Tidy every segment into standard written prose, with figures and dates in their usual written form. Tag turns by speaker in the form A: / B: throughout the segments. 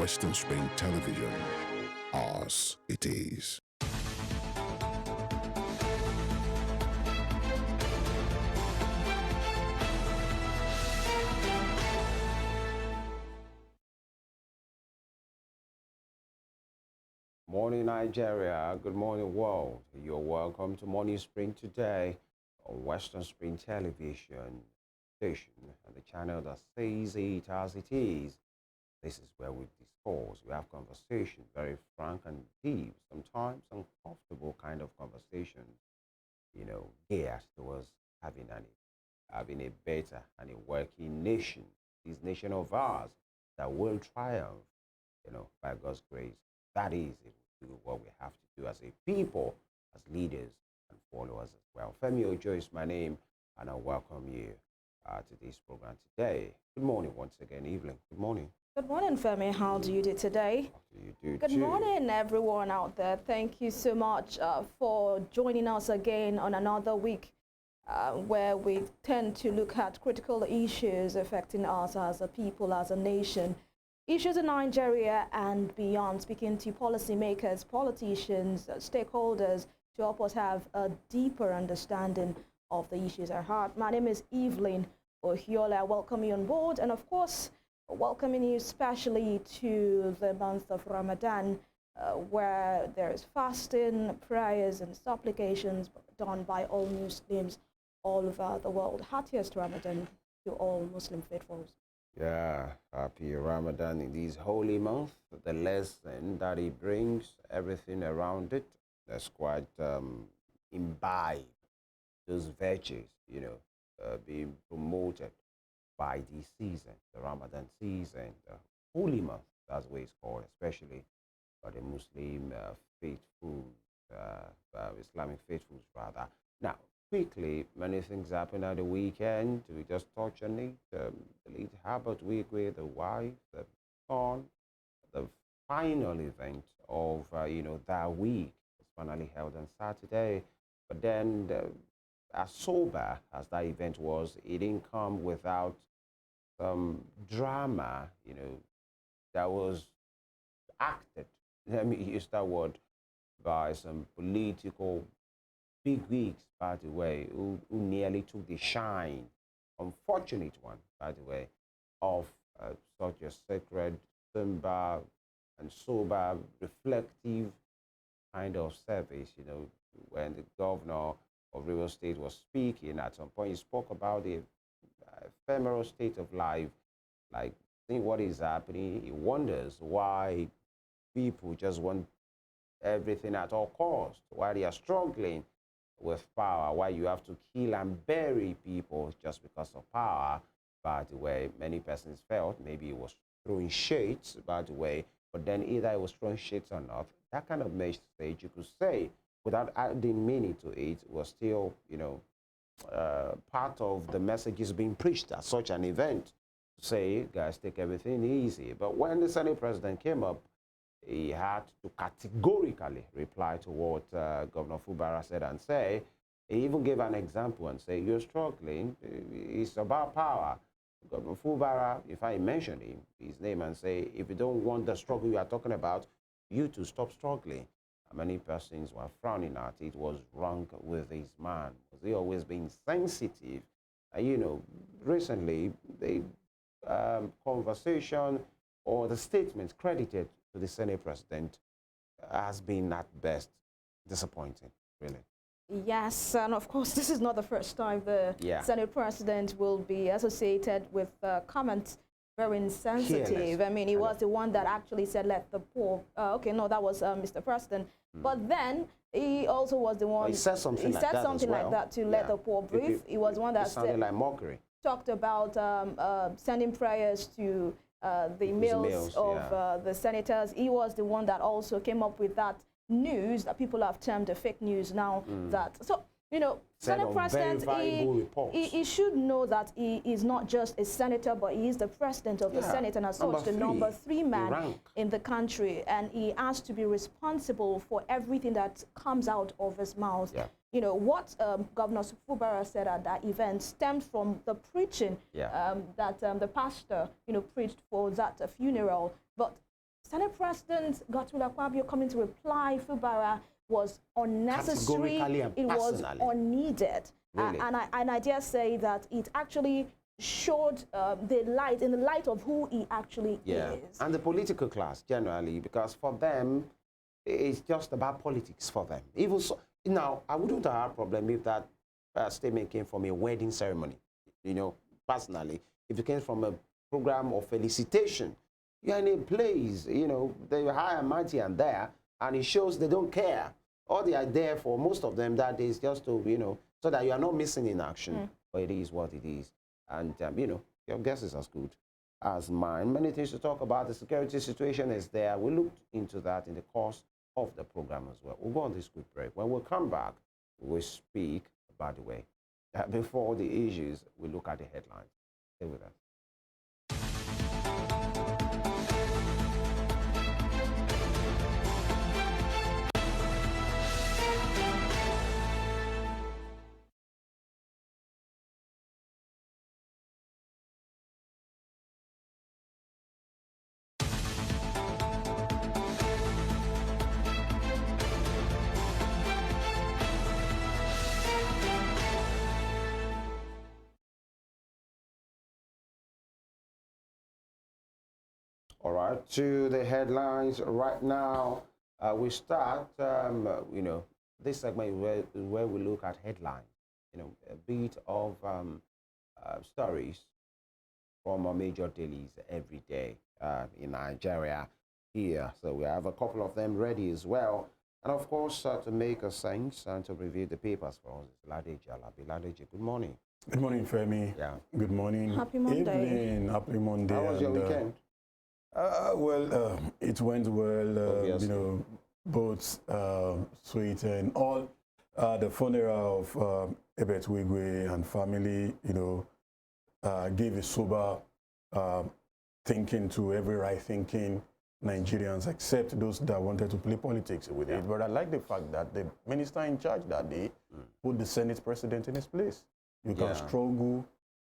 A: Western Spring Television. Ours it is.
B: Morning, Nigeria. Good morning, world. You're welcome to Morning Spring today on Western Spring Television station and the channel that says it as it is. This is where we discourse, we have conversation, very frank and deep, sometimes uncomfortable kind of conversation, geared towards having a better and a working nation, this nation of ours that will triumph, by God's grace. That is it. Do what we have to do as a people, as leaders and followers as well. Femi Ojo is my name, and I welcome you to this program today. Good morning once again, Evelyn. Good morning.
C: Good morning, Femi. How do you do today?
B: You do
C: Good
B: too.
C: morning, everyone out there. Thank you so much for joining us again on another week where we tend to look at critical issues affecting us as a people, as a nation. Issues in Nigeria and beyond, speaking to policymakers, politicians, stakeholders to help us have a deeper understanding of the issues at heart. My name is Evelyn Ohiolei. I welcome you on board, and of course, welcoming you especially to the month of Ramadan, where there is fasting, prayers, and supplications done by all Muslims all over the world. Happiest Ramadan to all Muslim faithfuls.
B: Yeah, happy Ramadan in this holy month. The lesson that it brings, everything around it, that's quite imbibe those virtues, being promoted by this season, the Ramadan season, the holy month, that's what it's called, especially for the Muslim faithfuls, Islamic faithfuls rather. Now, quickly, many things happen at the weekend. We just touch on it. The late Herbert week with the wife, the son, the final event of, that week was finally held on Saturday. But then, as sober as that event was, it didn't come without some drama, that was acted, let me use that word, by some political bigwigs, by the way, who nearly took the shine, unfortunate one, by the way, of such a sacred, somber, and sober, reflective kind of service. When the governor of River State was speaking, at some point he spoke about the ephemeral state of life, like seeing what is happening. He wonders why people just want everything at all costs, why they are struggling with power, why you have to kill and bury people just because of power. By the way, many persons felt maybe it was throwing shades, by the way, but then either it was throwing shades or not, that kind of message, you could say, without adding meaning to it, was still, part of the messages being preached at such an event. Say, guys, take everything easy. But when the Senate president came up, he had to categorically reply to what Governor Fubara said and say, he even gave an example and say, you're struggling, it's about power. Governor Fubara, if I mention his name and say, if you don't want the struggle you are talking about, you to stop struggling. Many persons were frowning at it. Was wrong with this man. Was he always being sensitive? Recently, the conversation or the statement credited to the Senate president has been at best disappointing, really.
C: Yes, and of course, this is not the first time the Senate president will be associated with comments very insensitive.
B: Careless.
C: I mean, he was the one that actually said, let the poor, okay, no, that was Mr. President. But then he also was the one,
B: he said something like that
C: to let the poor breathe. He was one that
B: sounded like mockery.
C: Talked about sending prayers to the meals of the senators. He was the one that also came up with that news that people have termed a fake news now. Senate president, he should know that he is not just a senator, but he is the president of the Senate, and as such, the number 3 man in the country, and he has to be responsible for everything that comes out of his mouth. What Governor Fubara said at that event stemmed from the preaching that the pastor, preached for that funeral. But Senate President Godswill Akpabio coming to reply Fubara was unnecessary.
B: Categorically and
C: It was
B: personally.
C: unneeded.
B: Really?
C: And I dare say that it actually showed the light, in the light of who he actually is.
B: And the political class generally, because for them, it's just about politics for them. Even so, now, I wouldn't have a problem if that statement came from a wedding ceremony. You know, personally, if it came from a program of felicitation, you're in a place, you know, they were high and mighty and there, and it shows they don't care. All they are there for, most of them, that is just to, you know, so that you are not missing in action. But it is what it is. And, you know, your guess is as good as mine. Many things to talk about. The security situation is there. We looked into that in the course of the program as well. We'll go on this quick break. When we come back, we'll speak, by the way, before the issues, we look at the headlines. Stay with us. All right, to the headlines right now. We start, you know, this segment where we look at headlines, you know, a bit of stories from our major dailies every day in Nigeria here. So we have a couple of them ready as well. And of course, to make a sense and to review the papers for us, Ladeji Alabi. Ladeji, good morning.
D: Good morning, Femi.
B: Yeah.
D: Good morning.
C: Happy Monday.
D: Evelyn, happy Monday.
B: How was your weekend?
D: It went well, you
B: Obviously.
D: know, both sweet and all. The funeral of Ebet Wigwe and family, you know, gave a sober thinking to every right-thinking Nigerians, except those that wanted to play politics with it. But I like the fact that the minister in charge that day put the Senate president in his place. You can struggle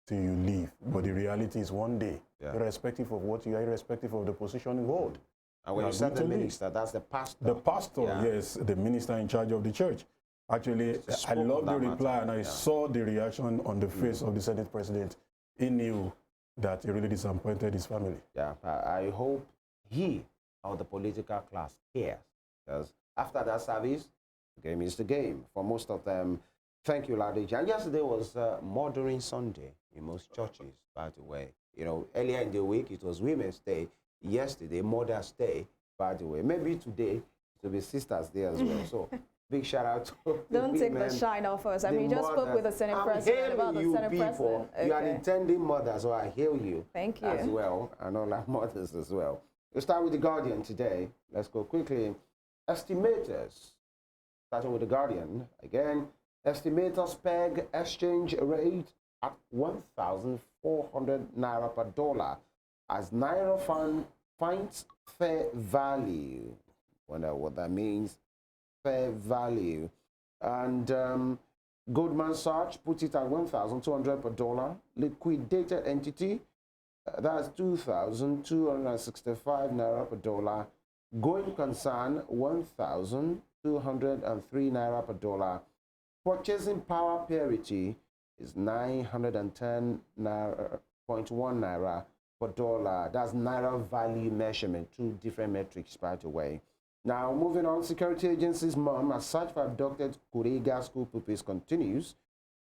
D: till you leave, but the reality is one day, irrespective of what you are, irrespective of the position you hold.
B: And when you said the minister, that's the pastor.
D: The pastor, yes, the minister in charge of the church. Actually, I love the reply, and I saw the reaction on the face of the Senate president. He knew that he really disappointed his family.
B: Yeah, I hope he or the political class cares, because after that service, the game is the game for most of them. Thank you, Ladeji. And yesterday was Mothering Sunday in most churches, by the way. You know, earlier in the week, it was Women's Day. Yesterday, Mother's Day, by the way. Maybe today, it will be Sister's Day as well. So, big shout out to
C: Don't
B: the
C: take
B: women,
C: the shine off us. I mean, you just spoke
B: mothers.
C: with the Senate President about the Senate President.
B: You are intending mothers, so I hail you.
C: Thank you.
B: As well, and all our mothers as well. We'll start with The Guardian today. Let's go quickly. Estimators, starting with The Guardian, again, estimators peg exchange rate at 1,400 naira per dollar as Naira finds fair value. Wonder what that means, fair value. And Goldman Sachs puts it at 1,200 per dollar. Liquidated entity, that's 2,265 naira per dollar. Going concern, 1,203 naira per dollar. Purchasing power parity is 910.1 naira per dollar. That's naira value measurement, two different metrics, by the way. Now, moving on, security agencies' mom, as search for abducted Kuriga school pupils continues.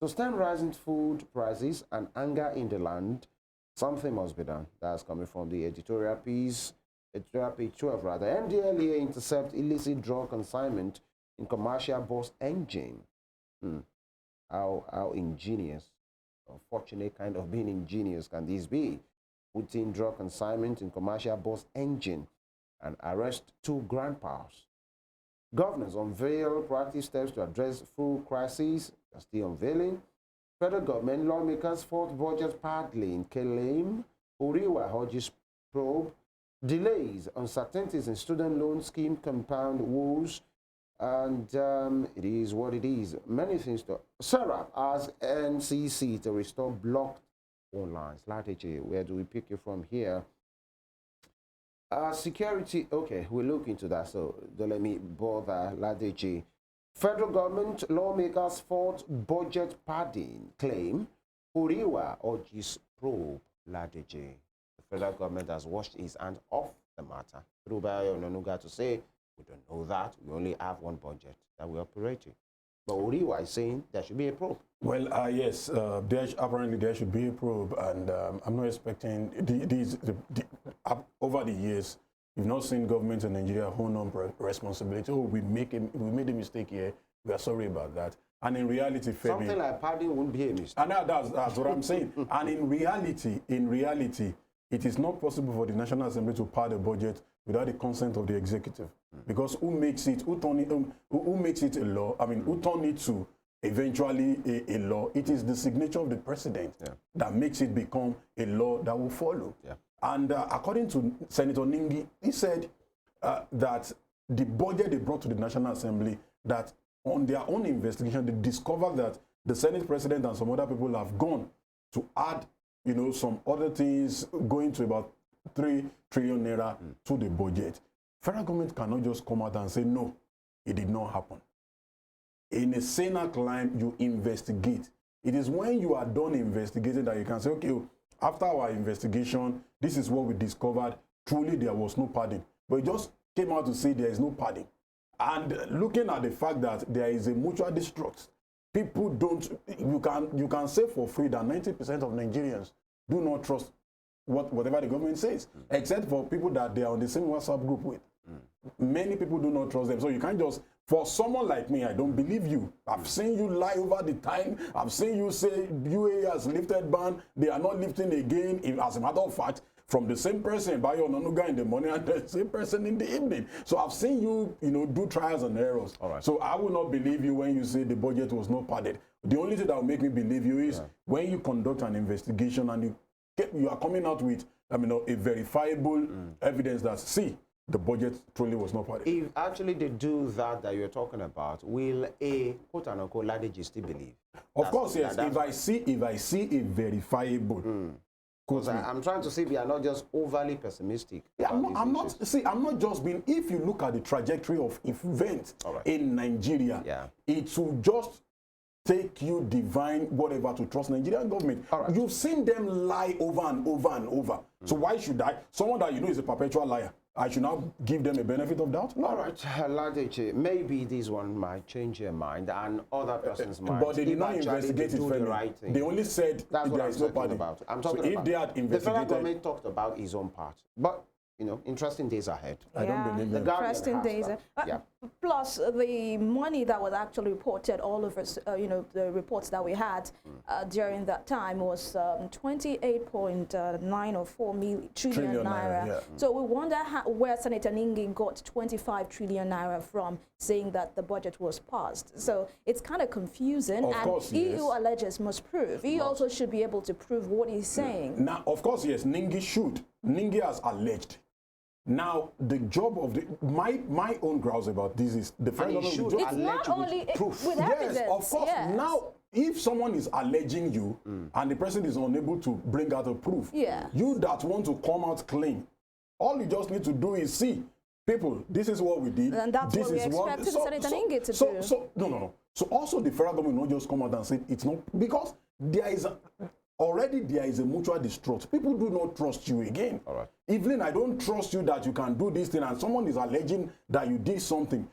B: To stem rising food prices and anger in the land, something must be done. That's coming from the editorial piece, editorial page 12 rather. MDLEA intercept illicit drug consignment in commercial bus engine. How ingenious, unfortunate kind of being ingenious can this be? Putting drug consignment in commercial bus engine and arrest 2 grandpas. Governors unveil proactive steps to address food crises. They're still unveiling. Federal government lawmakers fought budget partly in Kelame. Uriwa Hodges probe. Delays, uncertainties in student loan scheme compound woes. And it is what it is. Many things to. Sarah asks NCC to restore blocked phone lines. Lateji, where do we pick you from here? Security, okay, we'll look into that, so don't let me bother Ladeji. Federal government lawmakers fought budget padding claim. Uriwa urges probe Ladeji. The federal government has washed its hands off the matter. Through Bayo Nonuga to say, we don't know that, we only have one budget that we're operating. But Uriwa is saying there should be a probe.
D: Well, yes, apparently there should be a probe, and I'm not expecting over the years, you've not seen governments in Nigeria own on responsibility. Oh, we made a mistake here. We are sorry about that. And in reality, Femi,
B: something like padding wouldn't be a mistake.
D: And that's what I'm saying. And in reality, it is not possible for the National Assembly to pad a budget without the consent of the executive, because who makes it a law? I mean, who turn it to eventually a law? It is the signature of the president that makes it become a law that will follow. Yeah. And according to Senator Ningi, he said that the budget they brought to the National Assembly, that on their own investigation, they discovered that the Senate president and some other people have gone to add, some other things, going to about 3 trillion naira to the budget. Federal government cannot just come out and say, no, it did not happen. In a Senate climb, you investigate. It is when you are done investigating that you can say, okay, after our investigation, this is what we discovered. Truly, there was no padding. But it just came out to say there is no padding. And looking at the fact that there is a mutual distrust, people don't, you can say for free that 90% of Nigerians do not trust whatever the government says, except for people that they are on the same WhatsApp group with. Many people do not trust them. So you can't just, for someone like me, I don't believe you. I've seen you lie over the time. I've seen you say UAE has lifted ban. They are not lifting again. As a matter of fact, from the same person, Bayo Nonuga in the morning and the same person in the evening. So I've seen you, do trials and errors. All right. So I will not believe you when you say the budget was not padded. The only thing that will make me believe you is when you conduct an investigation and you are coming out with, a verifiable evidence that, see, the budget truly was not padded.
B: If actually they do that you're talking about, will a quote-unquote Ladeji still believe?
D: Of course, yes. If I see a verifiable.
B: Because I'm trying to say we are not just overly pessimistic.
D: Yeah, I'm not just being, if you look at the trajectory of events in Nigeria, it will just take you divine whatever to trust Nigerian government. You've seen them lie over and over and over. So why should I? Someone that is a perpetual liar, I should now give them a benefit of doubt? No.
B: All right, Ladeji, maybe this one might change your mind and other persons might.
D: But they did not investigate it.
B: The right thing.
D: They only said
B: that's what
D: there is no party.
B: I'm talking
D: so
B: about.
D: If they had investigated,
B: the federal government talked about his own part. But interesting days ahead.
D: I don't believe that.
C: Interesting days. Plus, the money that was actually reported, all of us, the reports that we had during that time was 28.904 trillion naira. Yeah. So we wonder where Senator Ningi got 25 trillion naira from, saying that the budget was passed. So it's kind of confusing.
D: Of course,
C: EU alleges must prove. He also should be able to prove what he's saying.
D: Now, of course, yes, Ningi should. Ningi has alleged. Now, the job of my own grouse about this is the federal government.
C: It's not only proof. With evidence.
D: Yes, of course. Yes. Now, if someone is alleging you and the person is unable to bring out a proof, you that want to come out clean, all you just need to do is see, people, this is what we did.
C: And that's
D: this
C: what we expected Senator Ningi to do.
D: No. So also the federal government will not just come out and say it's not, because there is already there is a mutual distrust. People do not trust you again. All right. Evelyn, I don't trust you that you can do this thing, and someone is alleging that you did something.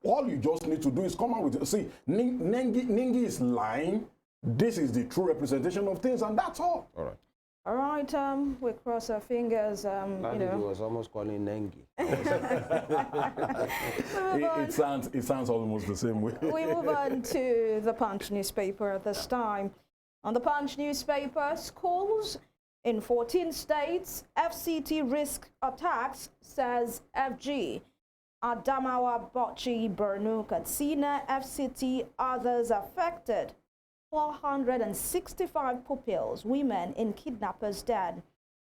D: All you just need to do is come out with it. See, Ningi is lying. This is the true representation of things, and that's all. All right.
C: All right, we cross our fingers.
B: He was almost calling Nengi.
D: it sounds almost the same way.
C: We move on to the Punch newspaper this time. On the Punch newspaper, schools in 14 states, FCT risk attacks, says FG. Adamawa, Bauchi, Borno, Katsina, FCT, others affected. 465 pupils, women in kidnappers' den.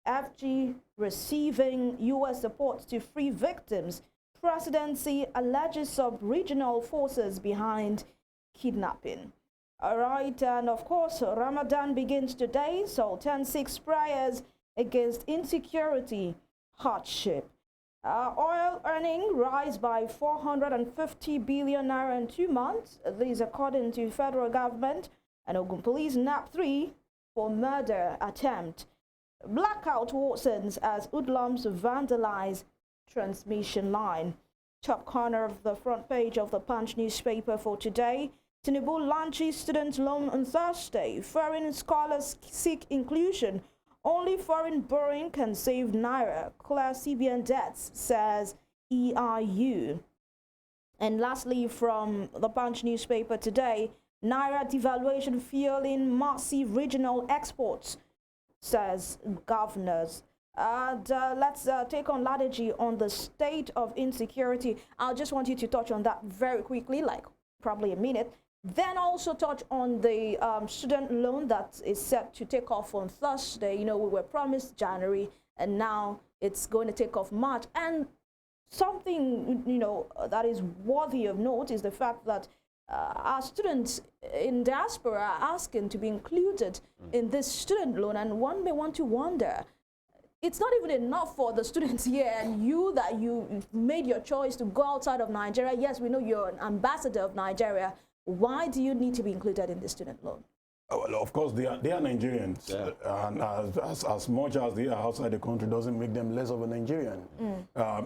C: FG receiving U.S. support to free victims. Presidency alleges sub-regional forces behind kidnapping. All right, and of course, Ramadan begins today, so 10-6 prayers against insecurity, hardship. Oil earning rise by 450 billion naira in 2 months. This according to federal government. And Ogun Police nab 3 for murder attempt. Blackout worsens as hoodlums vandalize transmission line. Top corner of the front page of the Punch newspaper for today. Tinubu launches student loan on Thursday. Foreign scholars seek inclusion. Only foreign borrowing can save Naira. Clear CBN debts, says EIU. And lastly, from the Punch newspaper today, Naira devaluation fueling massive regional exports, says governors. And let's take on Ladeji on the state of insecurity. I just want you to touch on that very quickly, like probably a minute. Then also touch on the student loan that is set to take off on Thursday. You know, we were promised January, and now it's going to take off March. And something, you know, that is worthy of note is the fact that our students in diaspora are asking to be included in this student loan. And one may want to wonder, it's not even enough for the students here and you that you made your choice to go outside of Nigeria. Yes, we know you're an ambassador of Nigeria. Why do you need to be included in the student loan?
D: Well, of course, they are Nigerians, and as much as they are outside the country doesn't make them less of a Nigerian.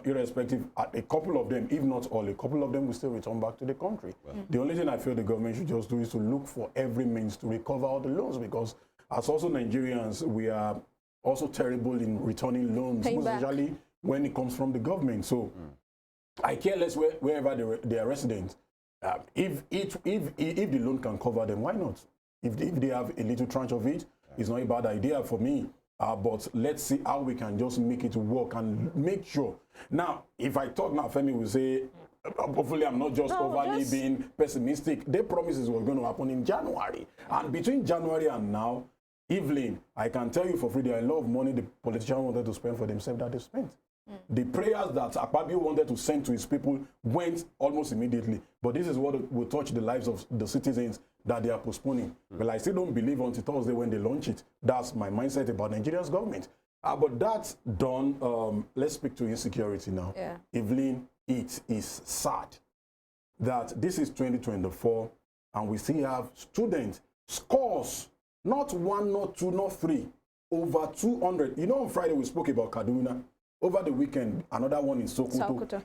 D: Irrespective, a couple of them, if not all, a couple of them will still return back to the country. The only thing I feel the government should just do is to look for every means to recover all the loans, because as also Nigerians, we are also terrible in returning loans, especially when it comes from the government. So I care less wherever they are resident. If the loan can cover them, why not? If they have a little tranche of it, it's not a bad idea for me. But let's see how we can just make it work and make sure. Now, if I talk now, Femi will say, hopefully I'm not just overly being pessimistic. They promised it was going to happen in January. And between January and now, Evelyn, I can tell you for free, there are a lot of money the politicians wanted to spend for themselves that they spent. The prayers that Akpabio wanted to send to his people went almost immediately. But this is what will touch the lives of the citizens that they are postponing. Well, I still don't believe until Thursday when they launch it. That's my mindset about Nigeria's government. But that's done. Let's speak to insecurity now. Evelyn, it is sad that this is 2024 and we still have students, scores, not one, not two, not three, over 200. You know, on Friday we spoke about Kaduna. Over the weekend, another one in Sokoto.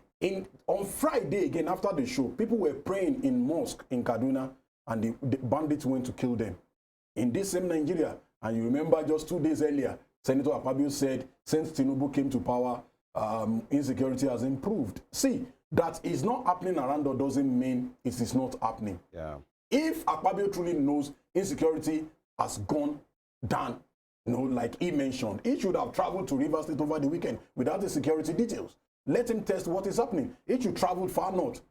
D: On Friday, again, after the show, people were praying in mosque in Kaduna, and the bandits went to kill them. In this same Nigeria, and you remember just 2 days earlier, Senator Akpabio said, since Tinubu came to power, insecurity has improved. See, that is not happening around or doesn't mean it is not happening. If Akpabio truly knows insecurity has gone down, like he mentioned, he should have traveled to Rivers State over the weekend without the security details. Let him test what is happening. He should travel far north.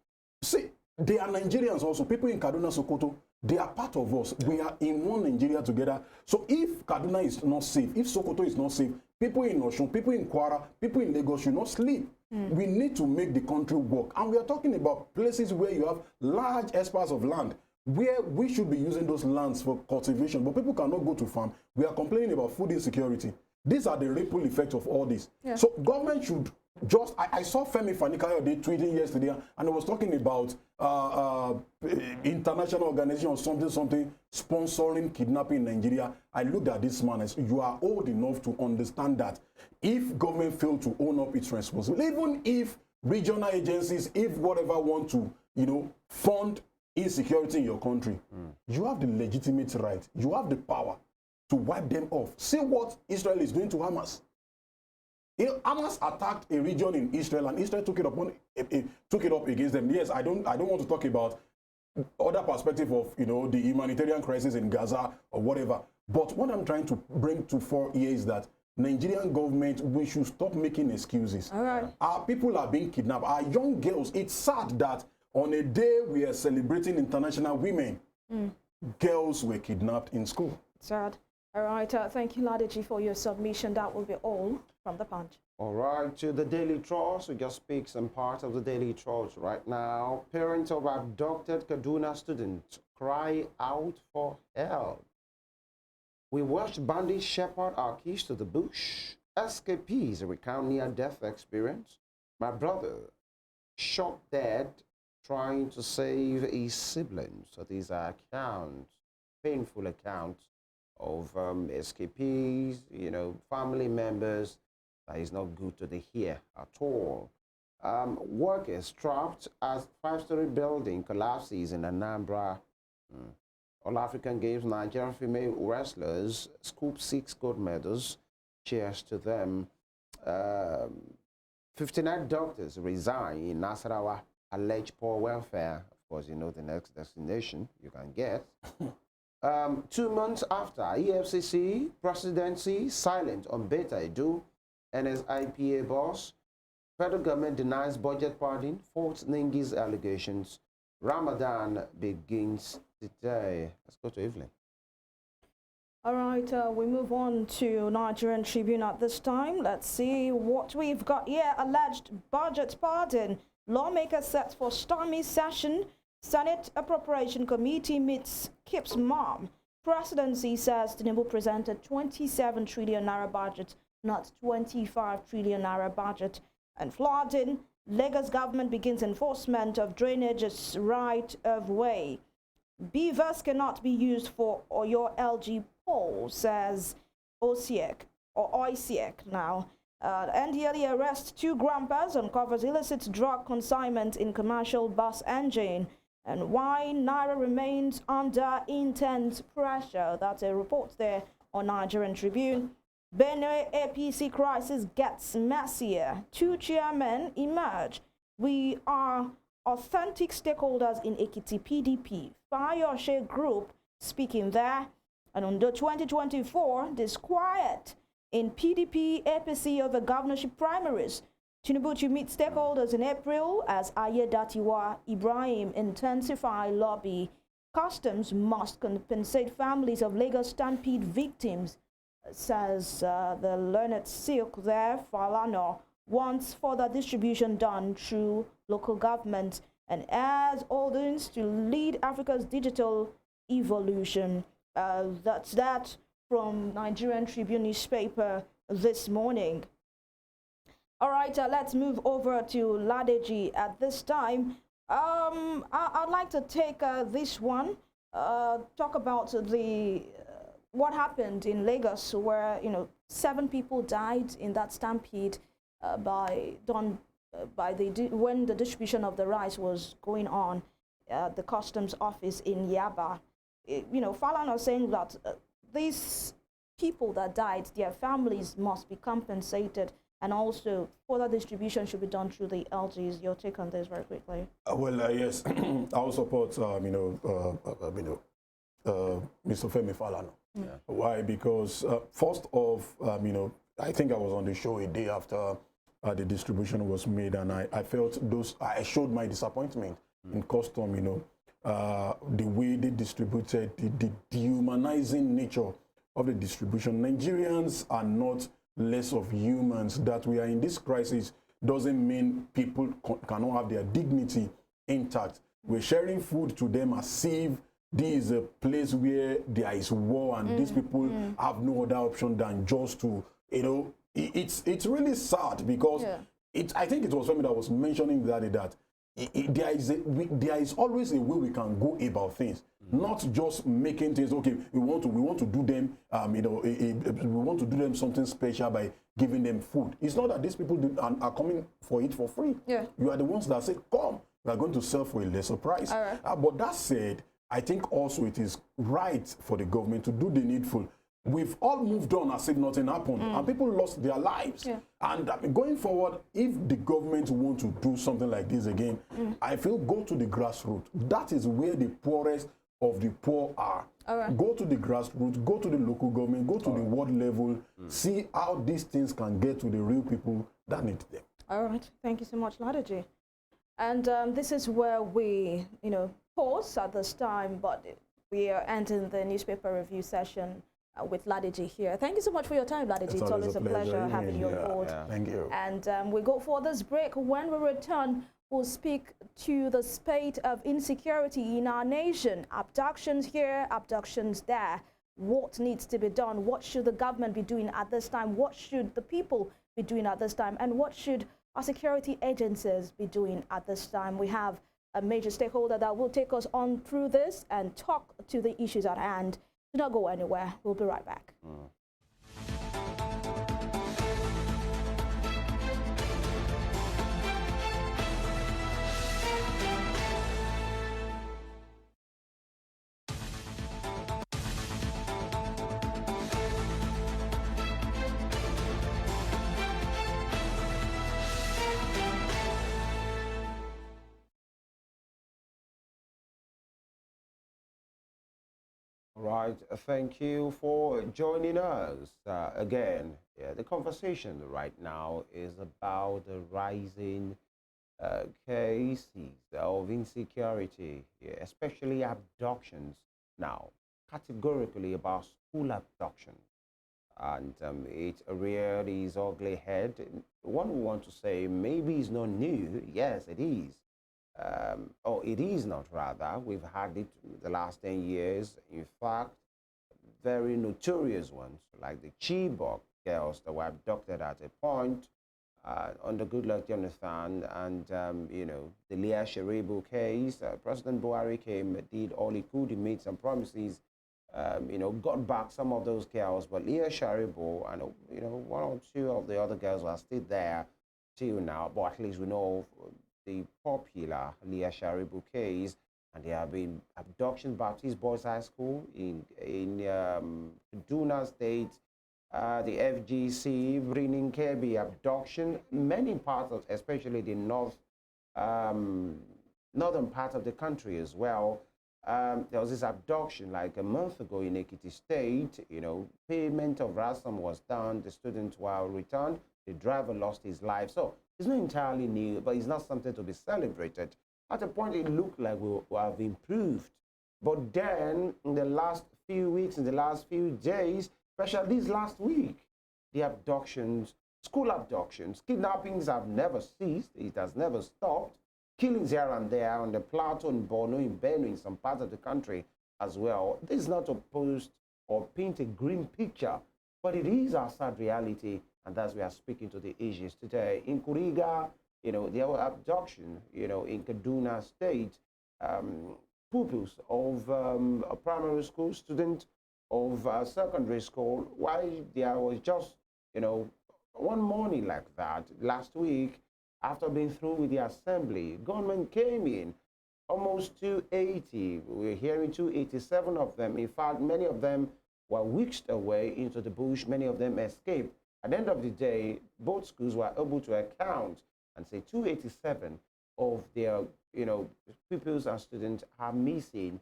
D: See, they are Nigerians also. People in Kaduna, Sokoto, they are part of us. We are in one Nigeria together. So if Kaduna is not safe, if Sokoto is not safe, people in Osun, people in Kwara, people in Lagos should not sleep. We need to make the country work. And we are talking about places where you have large areas of land, where we should be using those lands for cultivation, but people cannot go to farm. We are complaining about food insecurity. These are the ripple effects of all this. So government should just, I saw Femi Fanikayode tweeting yesterday, and I was talking about international organization or something sponsoring kidnapping in Nigeria. I looked at this man as, you are old enough to understand that if government fail to own up its responsibility, even if regional agencies, if whatever want to, fund insecurity in your country, you have the legitimate right, you have the power to wipe them off. See what Israel is doing to Hamas. Hamas attacked a region in Israel, and Israel took it up against them. Yes, I don't want to talk about other perspective of the humanitarian crisis in Gaza or whatever. But what I'm trying to bring to fore here is that Nigerian government, we should stop making excuses. Our people are being kidnapped. Our young girls. It's sad that on a day we are celebrating International Women, girls were kidnapped in school.
C: Sad. All right. Thank you, Ladeji, for your submission. That will be all from the Punch.
B: All right. To the Daily Trust, we just speak some part of the Daily Trust right now. Parents of abducted Kaduna students cry out for help. We watched bandits shepherd our keys to the bush. Escapees recount near-death experience. My brother shot dead trying to save his siblings. So these are accounts, painful accounts of escapees, you know, family members. That is not good to the hear at all. Workers trapped as five-story building collapses in Anambra. All African Games, Nigerian female wrestlers scoop 6 gold medals. Cheers to them. 59 doctors resign in Nasarawa, alleged poor welfare. Of course, you know the next destination you can get. 2 months after EFCC presidency silent on Beta Edu, NSIPA boss, federal government denies budget pardon, faults Ningi's allegations. Ramadan begins today. Let's go to Evelyn.
C: All right, we move on to Nigerian Tribune at this time. Let's see what we've got here. Alleged budget pardon. Lawmaker sets for stormy session. Senate Appropriation Committee meets, keeps mum. Presidency says Tinubu presented 27 trillion naira budget, not 25 trillion naira budget. And flooding, Lagos government begins enforcement of drainage's right of way. Beavers cannot be used for your LG poll, says OCEC or OICEC now. NDLE arrests 2 grandpas, uncovers illicit drug consignment in commercial bus engine. And why Naira remains under intense pressure. That's a report there on Nigerian Tribune. Benue APC crisis gets messier. 2 chairmen emerge. We are authentic stakeholders in Ekiti PDP. Fayoshe Group speaking there. And under 2024, disquiet in PDP APC over governorship primaries. Tinubu to meet stakeholders in April as Ayedatiwa Ibrahim intensify lobby. Customs must compensate families of Lagos stampede victims, says the learned silk there. Falana wants further distribution done through local government and as audience to lead Africa's digital evolution. That's that from Nigerian Tribune newspaper this morning. All right, let's move over to Ladeji at this time. I'd like to take this one, talk about the what happened in Lagos, where 7 people died in that stampede when the distribution of the rice was going on at the customs office in Yaba. Falana was saying that these people that died, their families must be compensated, and also further distribution should be done through the LGs. Your take on this very quickly.
D: Yes, I'll support Mr. Femi Falana. Yeah. Why? Because first off, I think I was on the show a day after the distribution was made, and I felt I showed my disappointment in custom. The way they distributed, the dehumanizing nature of the distribution. Nigerians are not less of humans. That we are in this crisis doesn't mean people cannot have their dignity intact. We're sharing food to them as if this is a place where there is war and these people have no other option than just to, it's really sad because I think it was Femi that was mentioning that there is always a way we can go about things, not just making things okay. We want to do them, we want to do them something special by giving them food. It's not that these people are coming for it for free. Yeah. You are the ones that say, come, we are going to sell for a lesser price. Right. But that said, I think also it is right for the government to do the needful. We've all moved on as if nothing happened, and people lost their lives. Yeah. And going forward, if the government want to do something like this again, I feel go to the grassroots. That is where the poorest of the poor are. Right. Go to the grassroots, go to the local government, go to the world level, see how these things can get to the real people that need them.
C: All right. Thank you so much, Ladeji. And this is where we, pause at this time, but we are ending the newspaper review session with Ladeji here. Thank you so much for your time, Ladeji. It's always a pleasure having you on board.
D: Yeah. Thank you.
C: And we go for this break. When we return, we'll speak to the spate of insecurity in our nation. Abductions here, abductions there. What needs to be done? What should the government be doing at this time? What should the people be doing at this time? And what should our security agencies be doing at this time? We have a major stakeholder that will take us on through this and talk to the issues at hand. Do not go anywhere. We'll be right back.
B: Right, thank you for joining us again. Yeah, the conversation right now is about the rising cases of insecurity, yeah, especially abductions now, categorically about school abductions. And it reared its ugly head. One would want to say maybe it's not new. Yes, it is. Or it is not, rather. We've had it the last 10 years. In fact, very notorious ones, like the Chibok girls that were abducted at a point under Goodluck Jonathan, and, the Leah Sharibu case. President Buhari came, did all he could, he made some promises, got back some of those girls, but Leah Sharibu and, one or two of the other girls are still there till now, but at least we know the popular Leah Sharibu case, and there have been abductions. Baptist Boys High School in Kaduna State, the FGC, bringing Kebbi abduction, many parts of, especially the northern part of the country as well. There was this abduction like a month ago in Ekiti State. Payment of ransom was done. The students were returned. The driver lost his life. So it's not entirely new, but it's not something to be celebrated. At a point, it looked like we have improved. But then, in the last few weeks, in the last few days, especially this last week, the abductions, school abductions, kidnappings have never ceased. It has never stopped. Killings here and there on the plateau in Borno, in Benue, in some parts of the country as well. This is not to post or paint a grim picture, but it is our sad reality, and that's why we are speaking to the issues today. In Kuriga, there were abduction, in Kaduna State, pupils of a primary school, student of secondary school. Why there was just, one morning like that last week, after being through with the assembly, government came in, almost 280. We're hearing 287 of them. In fact, many of them were whisked away into the bush. Many of them escaped. At the end of the day, both schools were able to account and say 287 of their, pupils and students are missing.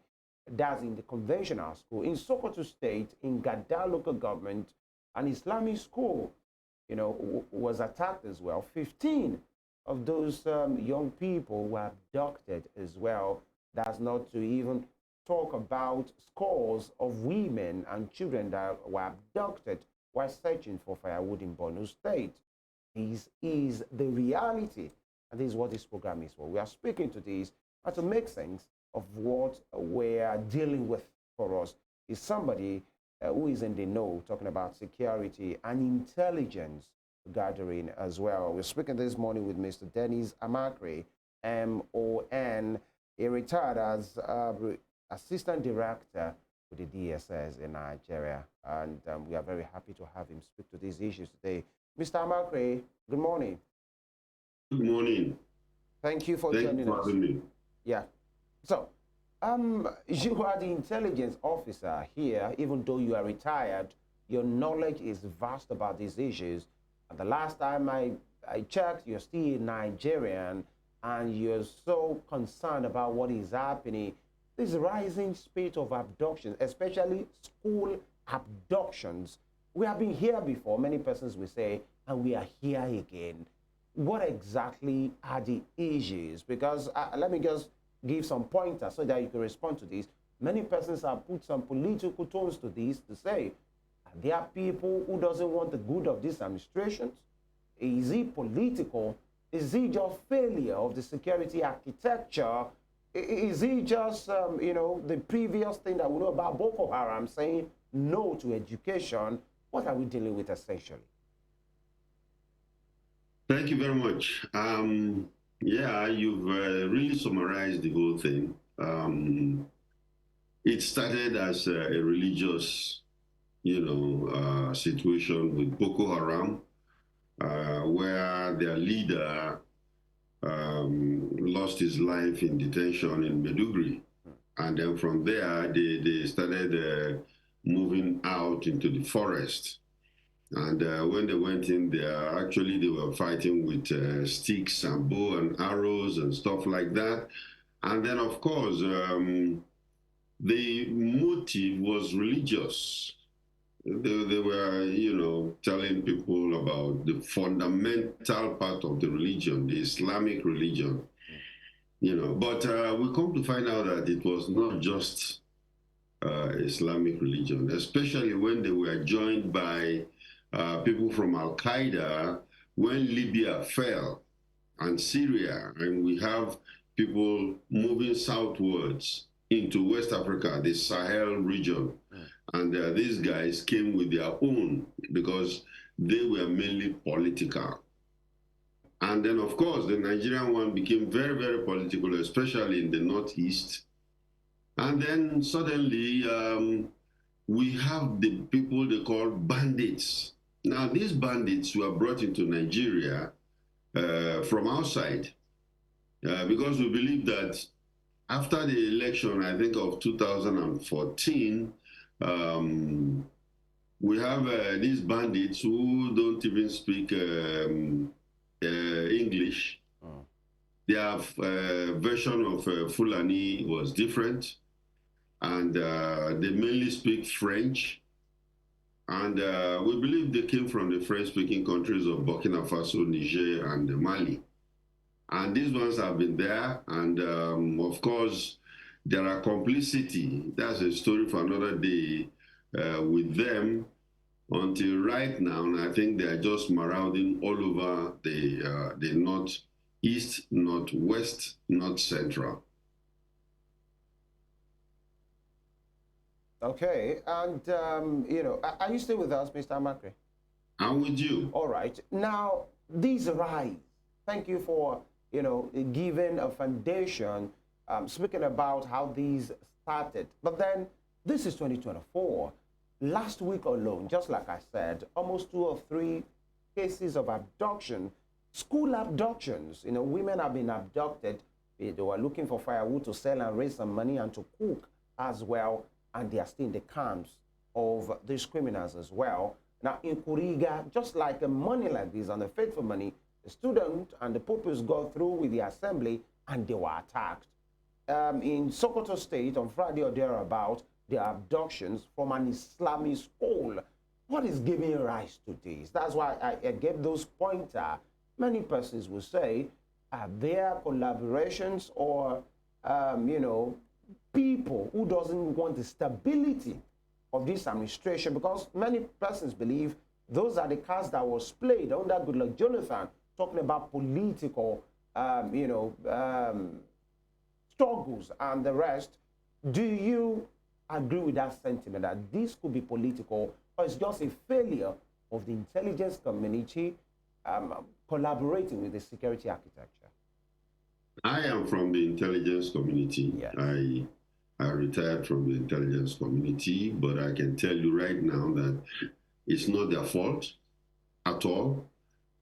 B: That's in the conventional school. In Sokoto State, in Gada local government, an Islamic school, was attacked as well. 15 of those young people were abducted as well. That's not to even talk about scores of women and children that were abducted while searching for firewood in Borno State. This is the reality, and this is what this program is for. We are speaking to this and to make sense of what we're dealing with for us is somebody who is in the know, talking about security and intelligence gathering as well. We're speaking this morning with Mr. Dennis Amachree, MON. He retired as Assistant Director with the DSS in Nigeria, and we are very happy to have him speak to these issues today. Mr. Amachree, good morning.
E: Good morning.
B: Thank you for joining us.
E: Me.
B: Yeah. So, you are the intelligence officer here. Even though you are retired, your knowledge is vast about these issues. And the last time I checked, you're still Nigerian, and you're so concerned about what is happening. This rising spate of abductions, especially school abductions. We have been here before, many persons will say, and we are here again. What exactly are the issues? Because let me just give some pointers so that you can respond to this. Many persons have put some political tones to this to say, there are people who doesn't want the good of this administration. Is it political? Is it just failure of the security architecture? Is it just, the previous thing that we know about Boko Haram saying no to education? What are we dealing with essentially?
E: Thank you very much. Yeah, you've really summarized the whole thing. It started as a religious, situation with Boko Haram, where their leader lost his life in detention in Meduguri. And then from there, they started moving out into the forest. And when they went in there, actually they were fighting with sticks and bow and arrows and stuff like that. And then, of course, the motive was religious. They were, telling people about the fundamental part of the religion, the Islamic religion, But we come to find out that it was not just Islamic religion, especially when they were joined by people from Al Qaeda when Libya fell and Syria, and we have people moving southwards into West Africa, the Sahel region. And these guys came with their own because they were mainly political. And then, of course, the Nigerian one became very, very political, especially in the Northeast. And then suddenly, we have the people they call bandits. Now, these bandits were brought into Nigeria from outside because we believe that after the election, I think of 2014, we have these bandits who don't even speak English. Their version of Fulani was different, and they mainly speak French. And we believe they came from the French-speaking countries of Burkina Faso, Niger, and Mali. And these ones have been there, and of course, there are complicity. That's a story for another day with them. Until right now, I think they are just marauding all over the northeast, northwest, north central.
B: Okay, and are you still with us, Mr. Amachree?
E: I'm with you.
B: All right. Now, these rise. Thank you for giving a foundation, speaking about how these started. But then, this is 2024. Last week alone, just like I said, almost 2 or 3 cases of abduction, school abductions. Women have been abducted. They were looking for firewood to sell and raise some money and to cook as well. And they are still in the camps of these criminals as well. Now, in Kuriga, just like a money like this and the faithful money, the student and the pupils go through with the assembly and they were attacked. In Sokoto State, on Friday or thereabout, the abductions from an Islamic school. What is giving rise to this? That's why I gave those pointer. Many persons will say, are there collaborations or, people who doesn't want the stability of this administration? Because many persons believe those are the cards that was played under Goodluck Jonathan, talking about political, struggles and the rest. Do you agree with that sentiment that this could be political, or it's just a failure of the intelligence community collaborating with the security architecture?
E: I am from the intelligence community.
B: Yes.
E: I retired from the intelligence community, but I can tell you right now that it's not their fault at all.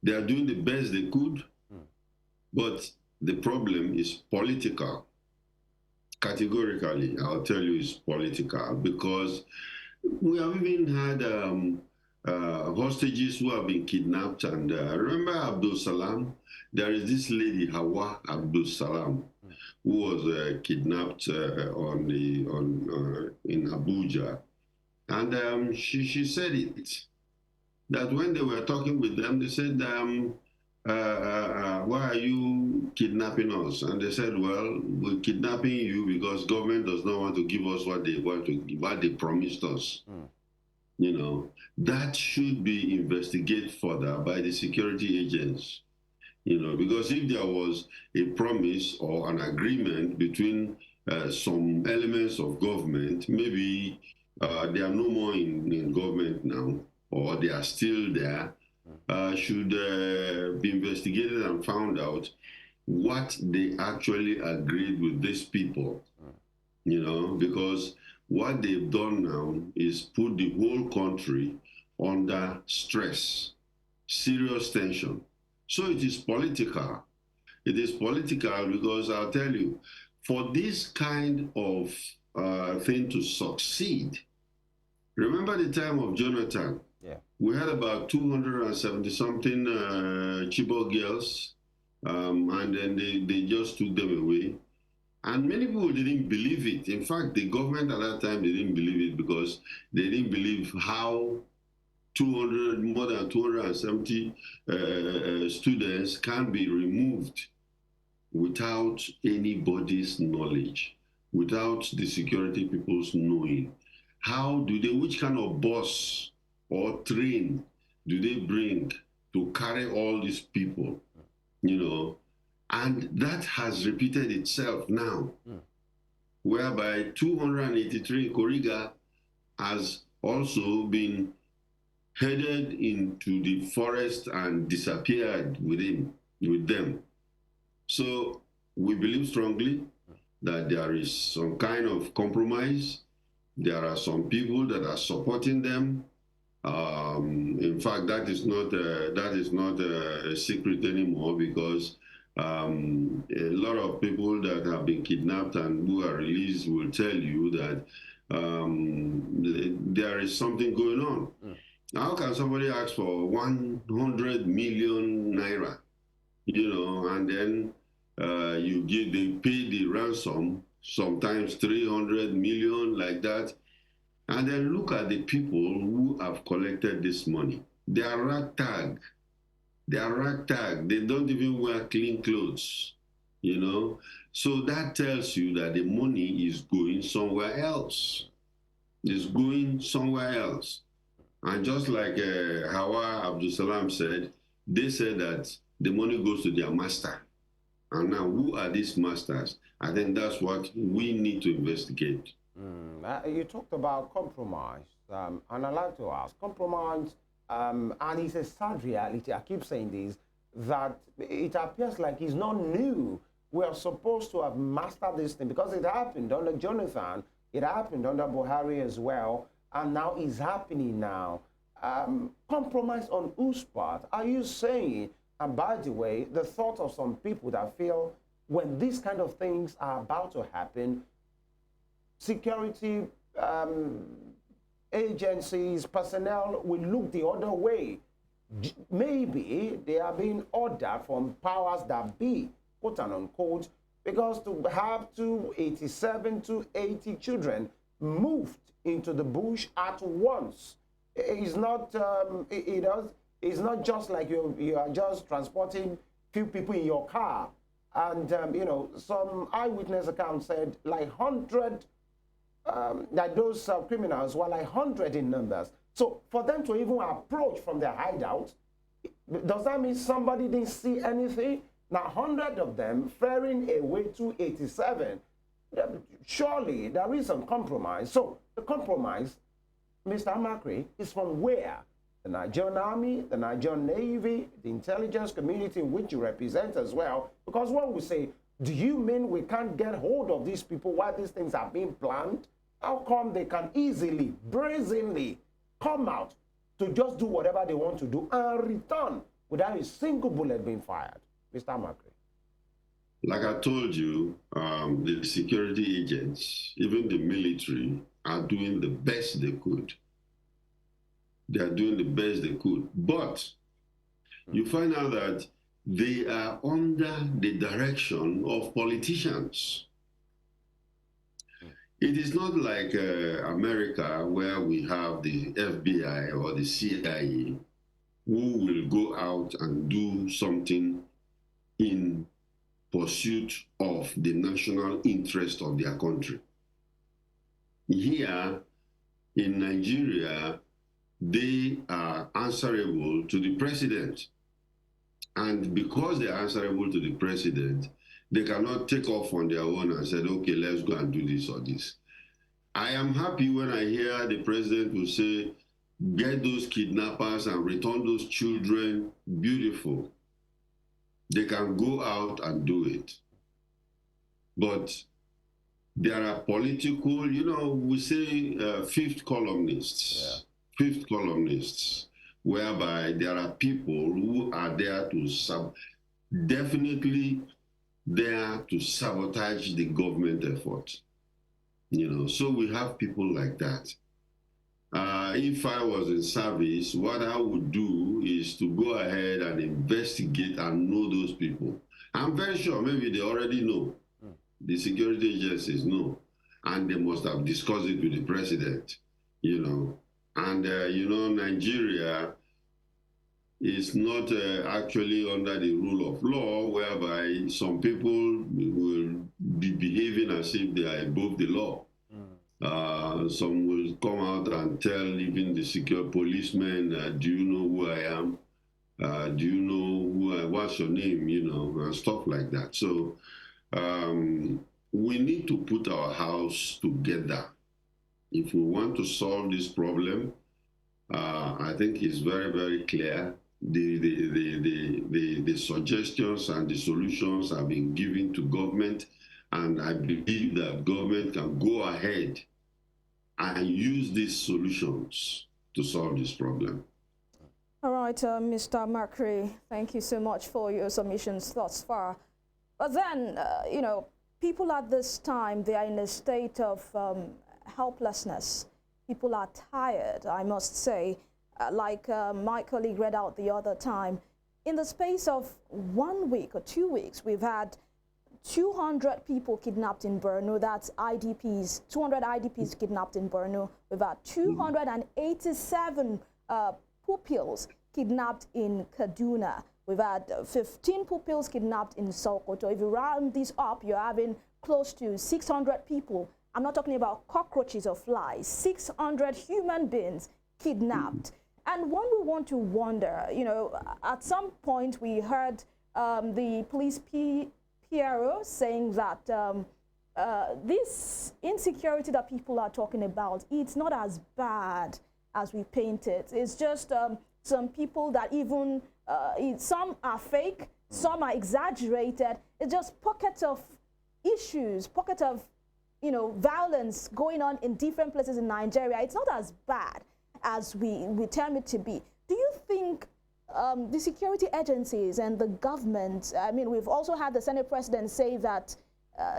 E: They are doing the best they could, but the problem is political. Categorically, I'll tell you it's political, because we have even had hostages who have been kidnapped. And remember Abdul Salam? There is this lady, Hawa Abdul Salam, who was kidnapped in Abuja. And she said it, that when they were talking with them, they said, why are you kidnapping us? And they said, well, we're kidnapping you because government does not want to give us what they promised us. That should be investigated further by the security agents. Because if there was a promise or an agreement between some elements of government, maybe they are no more in government now, or they are still there, should be investigated and found out what they actually agreed with these people, because what they've done now is put the whole country under stress, serious tension. So it is political. It is political because I'll tell you, for this kind of thing to succeed, remember the time of Jonathan?
B: Yeah.
E: We had about 270-something Chibok girls, and then they just took them away. And many people didn't believe it. In fact, the government at that time, they didn't believe it because they didn't believe how more than 270 students can be removed without anybody's knowledge, without the security people's knowing. How do they, which kind of bus or train do they bring to carry all these people, And that has repeated itself now, whereby 283 Koriga has also been headed into the forest and disappeared with them. So we believe strongly that there is some kind of compromise. There are some people that are supporting them. In fact, that is not a secret anymore, because a lot of people that have been kidnapped and who are released will tell you that there is something going on. How can somebody ask for 100 million naira, and then they pay the ransom, sometimes 300 million, like that. And then look at the people who have collected this money. They are ragtag. They are ragtag. They don't even wear clean clothes, So that tells you that the money is going somewhere else. It's going somewhere else. And just like Hawa Abdul Salam said, they said that the money goes to their master. And now, who are these masters? I think that's what we need to investigate.
B: You talked about compromise, and I'd like to ask, compromise, and it's a sad reality, I keep saying this, that it appears like it's not new. We are supposed to have mastered this thing, because it happened under Jonathan, it happened under Buhari as well, and now it's happening now. Compromise on whose part? Are you saying, and by the way, the thought of some people that feel when these kind of things are about to happen, security agencies, personnel will look the other way. Maybe they are being ordered from powers that be, quote and unquote, because to have 287 to 80 children moved into the bush at once is not, it's not just like you are just transporting few people in your car. And, some eyewitness accounts said like 100, that those criminals were like 100 in numbers. So for them to even approach from their hideout, does that mean somebody didn't see anything? Now 100 of them ferrying away to 87. Surely there is some compromise. So the compromise, Mr. Amachree, is from where? The Nigerian Army, the Nigerian Navy, the intelligence community in which you represent as well. Because when we say, do you mean we can't get hold of these people while these things are being planned? How come they can easily, brazenly come out to just do whatever they want to do and return without a single bullet being fired? Mr. Amachree.
E: Like I told you, the security agents, even the military, are doing the best they could. They are doing the best they could. But you find out that they are under the direction of politicians. It is not like America, where we have the FBI or the CIA who will go out and do something in pursuit of the national interest of their country. Here in Nigeria, they are answerable to the president. And because they are answerable to the president, they cannot take off on their own and say, okay, let's go and do this or this. I am happy when I hear the president will say get those kidnappers and return those children, beautiful. They can go out and do it. But there are political, you know, we say fifth columnists, whereby there are people who are there to definitely there to sabotage the government effort. You know, so we have people like that. If I was in service, what I would do is to go ahead and investigate and know those people. I'm very sure maybe they already know. The security agencies know, and they must have discussed it with the president, you know. And, you know, Nigeria is not actually under the rule of law, whereby some people will be behaving as if they are above the law. Some will come out and tell even the secure policemen, do you know who I am? Do you know what's your name, you know, and stuff like that. So we need to put our house together. If we want to solve this problem, I think it's very, very clear. The suggestions and the solutions have been given to government, and I believe that government can go ahead and use these solutions to solve this problem.
C: All right, Mr. Amachree, thank you so much for your submissions thus far. But then, you know, people at this time, they are in a state of helplessness. People are tired, I must say. Like my colleague read out the other time, in the space of 1 week or 2 weeks, we've had 200 people kidnapped in Borno. That's IDPs, 200 IDPs kidnapped in Borno. We've had 287 pupils kidnapped in Kaduna. We've had 15 pupils kidnapped in Sokoto. If you round this up, you're having close to 600 people. I'm not talking about cockroaches or flies. 600 human beings kidnapped. And one will want to wonder, you know, at some point we heard the police PRO saying that this insecurity that people are talking about, it's not as bad as we paint it. It's just some people that even, some are fake, some are exaggerated. It's just pockets of issues, pockets of, you know, violence going on in different places in Nigeria. It's not as bad as we term it to be. Do you think the security agencies and the government, I mean, we've also had the Senate president say that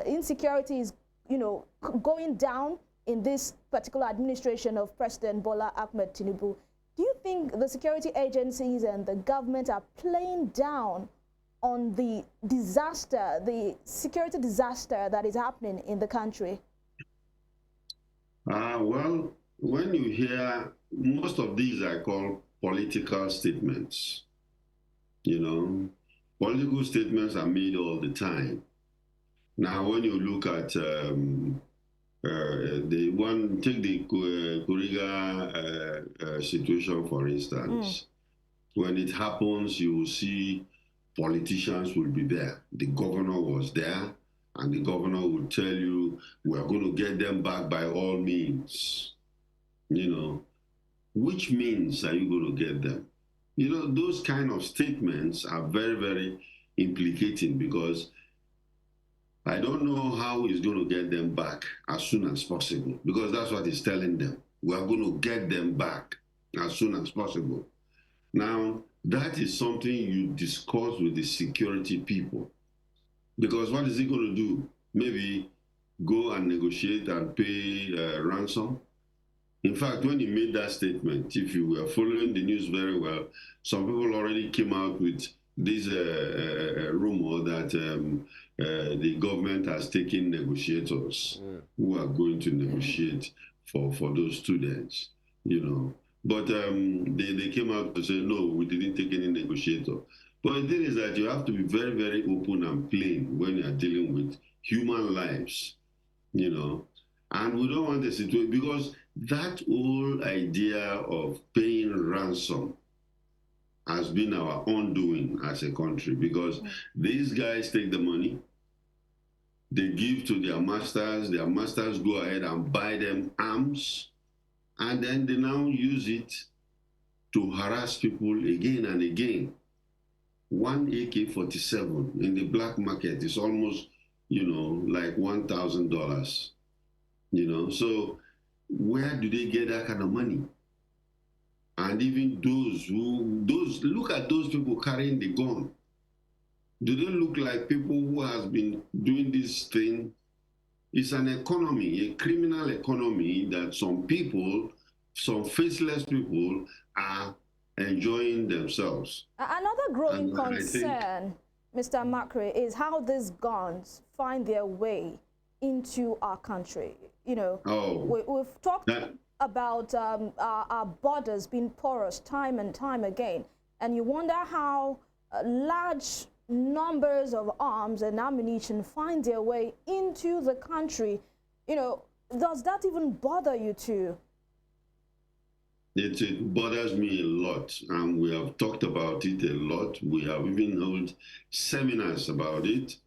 C: insecurity is, you know, going down in this particular administration of President Bola Ahmed Tinubu. Do you think the security agencies and the government are playing down on the disaster, the security disaster that is happening in the country?
E: Well, when you hear, most of these I call political statements. You know, political statements are made all the time. Now, when you look at the one, take the Kuriga situation, for instance. When it happens, you will see politicians will be there. The governor was there, and the governor will tell you, we're going to get them back by all means. You know, which means are you going to get them? You know, those kind of statements are very, very implicating, because I don't know how he's going to get them back as soon as possible, because that's what he's telling them. We are going to get them back as soon as possible. Now, that is something you discuss with the security people, because what is he going to do? Maybe go and negotiate and pay ransom? In fact, when he made that statement, if you were following the news very well, some people already came out with this rumor that the government has taken negotiators who are going to negotiate for those students, you know. But they came out to say, no, we didn't take any negotiator. But the thing is that you have to be very, very open and plain when you are dealing with human lives, you know. And we don't want the situation, because that whole idea of paying ransom has been our undoing as a country, because these guys take the money, they give to their masters go ahead and buy them arms, and then they now use it to harass people again and again. One AK-47 in the black market is almost, like $1,000, So where do they get that kind of money? And even look at those people carrying the gun. Do they look like people who has been doing this thing? It's an economy, a criminal economy that some people, some faceless people are enjoying themselves.
C: Another growing concern, Mr. Amachree, is how these guns find their way into our country. We've talked about our borders being porous time and time again, and you wonder how large numbers of arms and ammunition find their way into the country. Does that even bother you too?
E: It bothers me a lot, and we have talked about it a lot. We have even held seminars about it,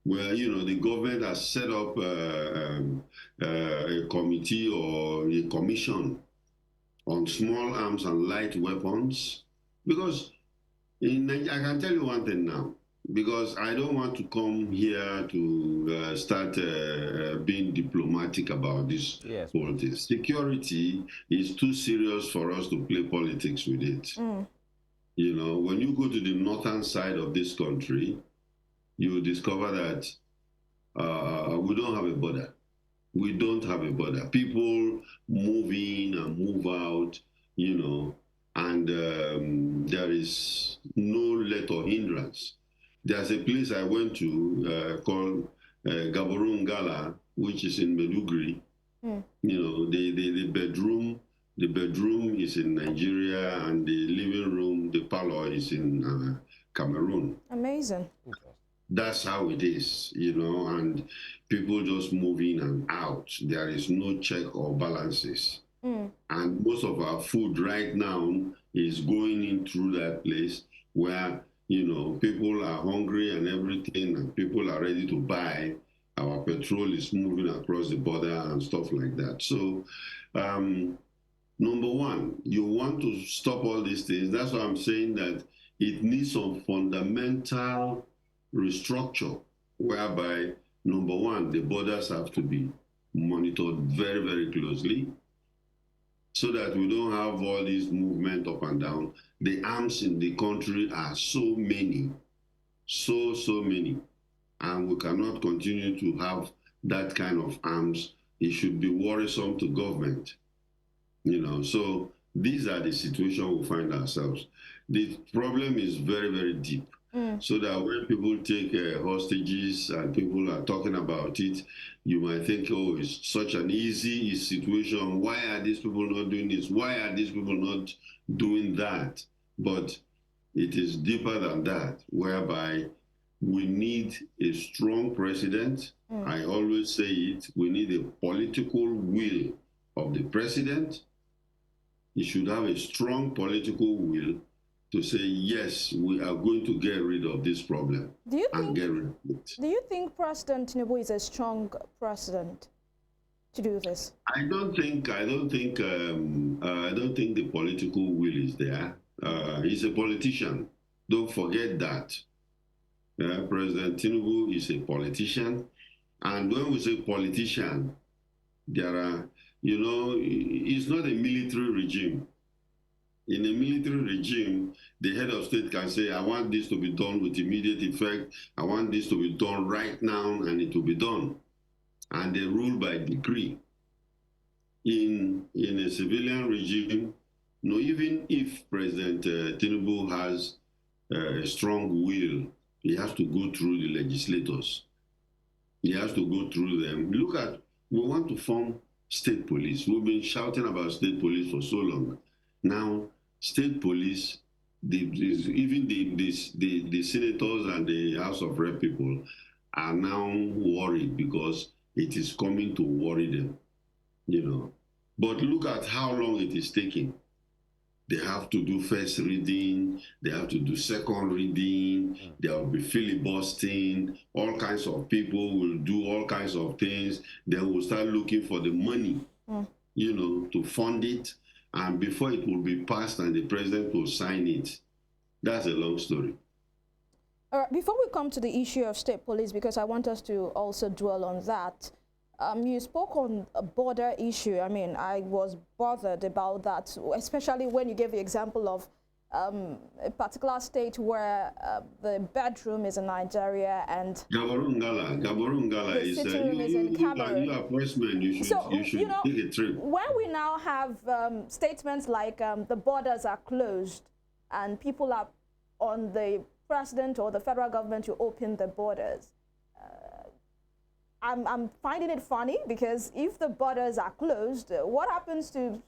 E: where the government has set up a committee or a commission on small arms and light weapons. Because I can tell you one thing now, because I don't want to come here to start being diplomatic about this whole thing. Security is too serious for us to play politics with it. When you go to the northern side of this country, you will discover that we don't have a border. We don't have a border. People move in and move out, and there is no let or hindrance. There's a place I went to called Gaborone, which is in Maiduguri. The bedroom is in Nigeria, and the living room, the parlor, is in Cameroon.
C: Amazing.
E: That's how it is, and people just move in and out. There is no check or balances. And most of our food right now is going in through that place where, people are hungry and everything, and people are ready to buy. Our petrol is moving across the border and stuff like that. So, number one, you want to stop all these things. That's why I'm saying that it needs some fundamental restructure, whereby, number one, the borders have to be monitored very, very closely, so that we don't have all this movement up and down. The arms in the country are so many, so many, and we cannot continue to have that kind of arms. It should be worrisome to government, So these are the situations we find ourselves. The problem is very, very deep. So that when people take hostages and people are talking about it, you might think, oh, it's such an easy situation. Why are these people not doing this? Why are these people not doing that? But it is deeper than that, whereby we need a strong president. I always say it, we need a political will of the president. He should have a strong political will to say, yes, we are going to get rid of this problem and get rid of it.
C: Do you think President Tinubu is a strong president to do this?
E: I don't think the political will is there. He's a politician. Don't forget that. President Tinubu is a politician. And when we say politician, there are, it's not a military regime. In a military regime, the head of state can say, I want this to be done with immediate effect. I want this to be done right now, and it will be done. And they rule by decree. In a civilian regime, even if President Tinubu has a strong will, he has to go through the legislators. He has to go through them. Look at, we want to form state police. We've been shouting about state police for so long. Now, state police, even the senators and the House of Rep people are now worried because it is coming to worry them, But look at how long it is taking. They have to do first reading, they have to do second reading, there will be filibustering, all kinds of people will do all kinds of things. Then we'll start looking for the money, to fund it. and before it will be passed and the president will sign it. That's a long story.
C: All right, before we come to the issue of state police, because I want us to also dwell on that, you spoke on a border issue. I mean, I was bothered about that, especially when you gave the example of a particular state where the bedroom is in Nigeria and
E: Gaborungala
C: the
E: is
C: sitting room is in Cameroon.
E: you are freshman, you should take a trip.
C: When we now have statements like the borders are closed and people are on the president or the federal government to open the borders, I'm finding it funny, because if the borders are closed, what happens to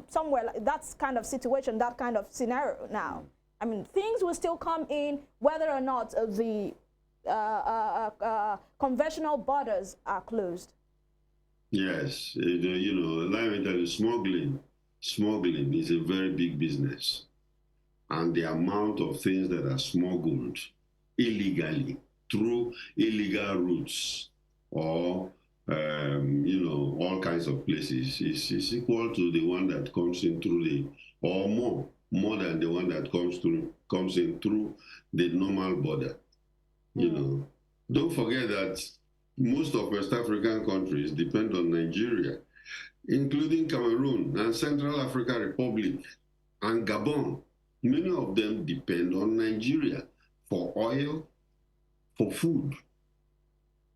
C: somewhere like that's kind of situation, that kind of scenario now? I mean, things will still come in whether or not the conventional borders are closed.
E: Yes, you know, let me tell you, smuggling is a very big business. And the amount of things that are smuggled illegally through illegal routes or, you know, all kinds of places is equal to the one that comes in through the, or more than the one that comes in through the normal border. You know, don't forget that most of West African countries depend on Nigeria, including Cameroon and Central African Republic and Gabon. Many of them depend on Nigeria for oil, for food,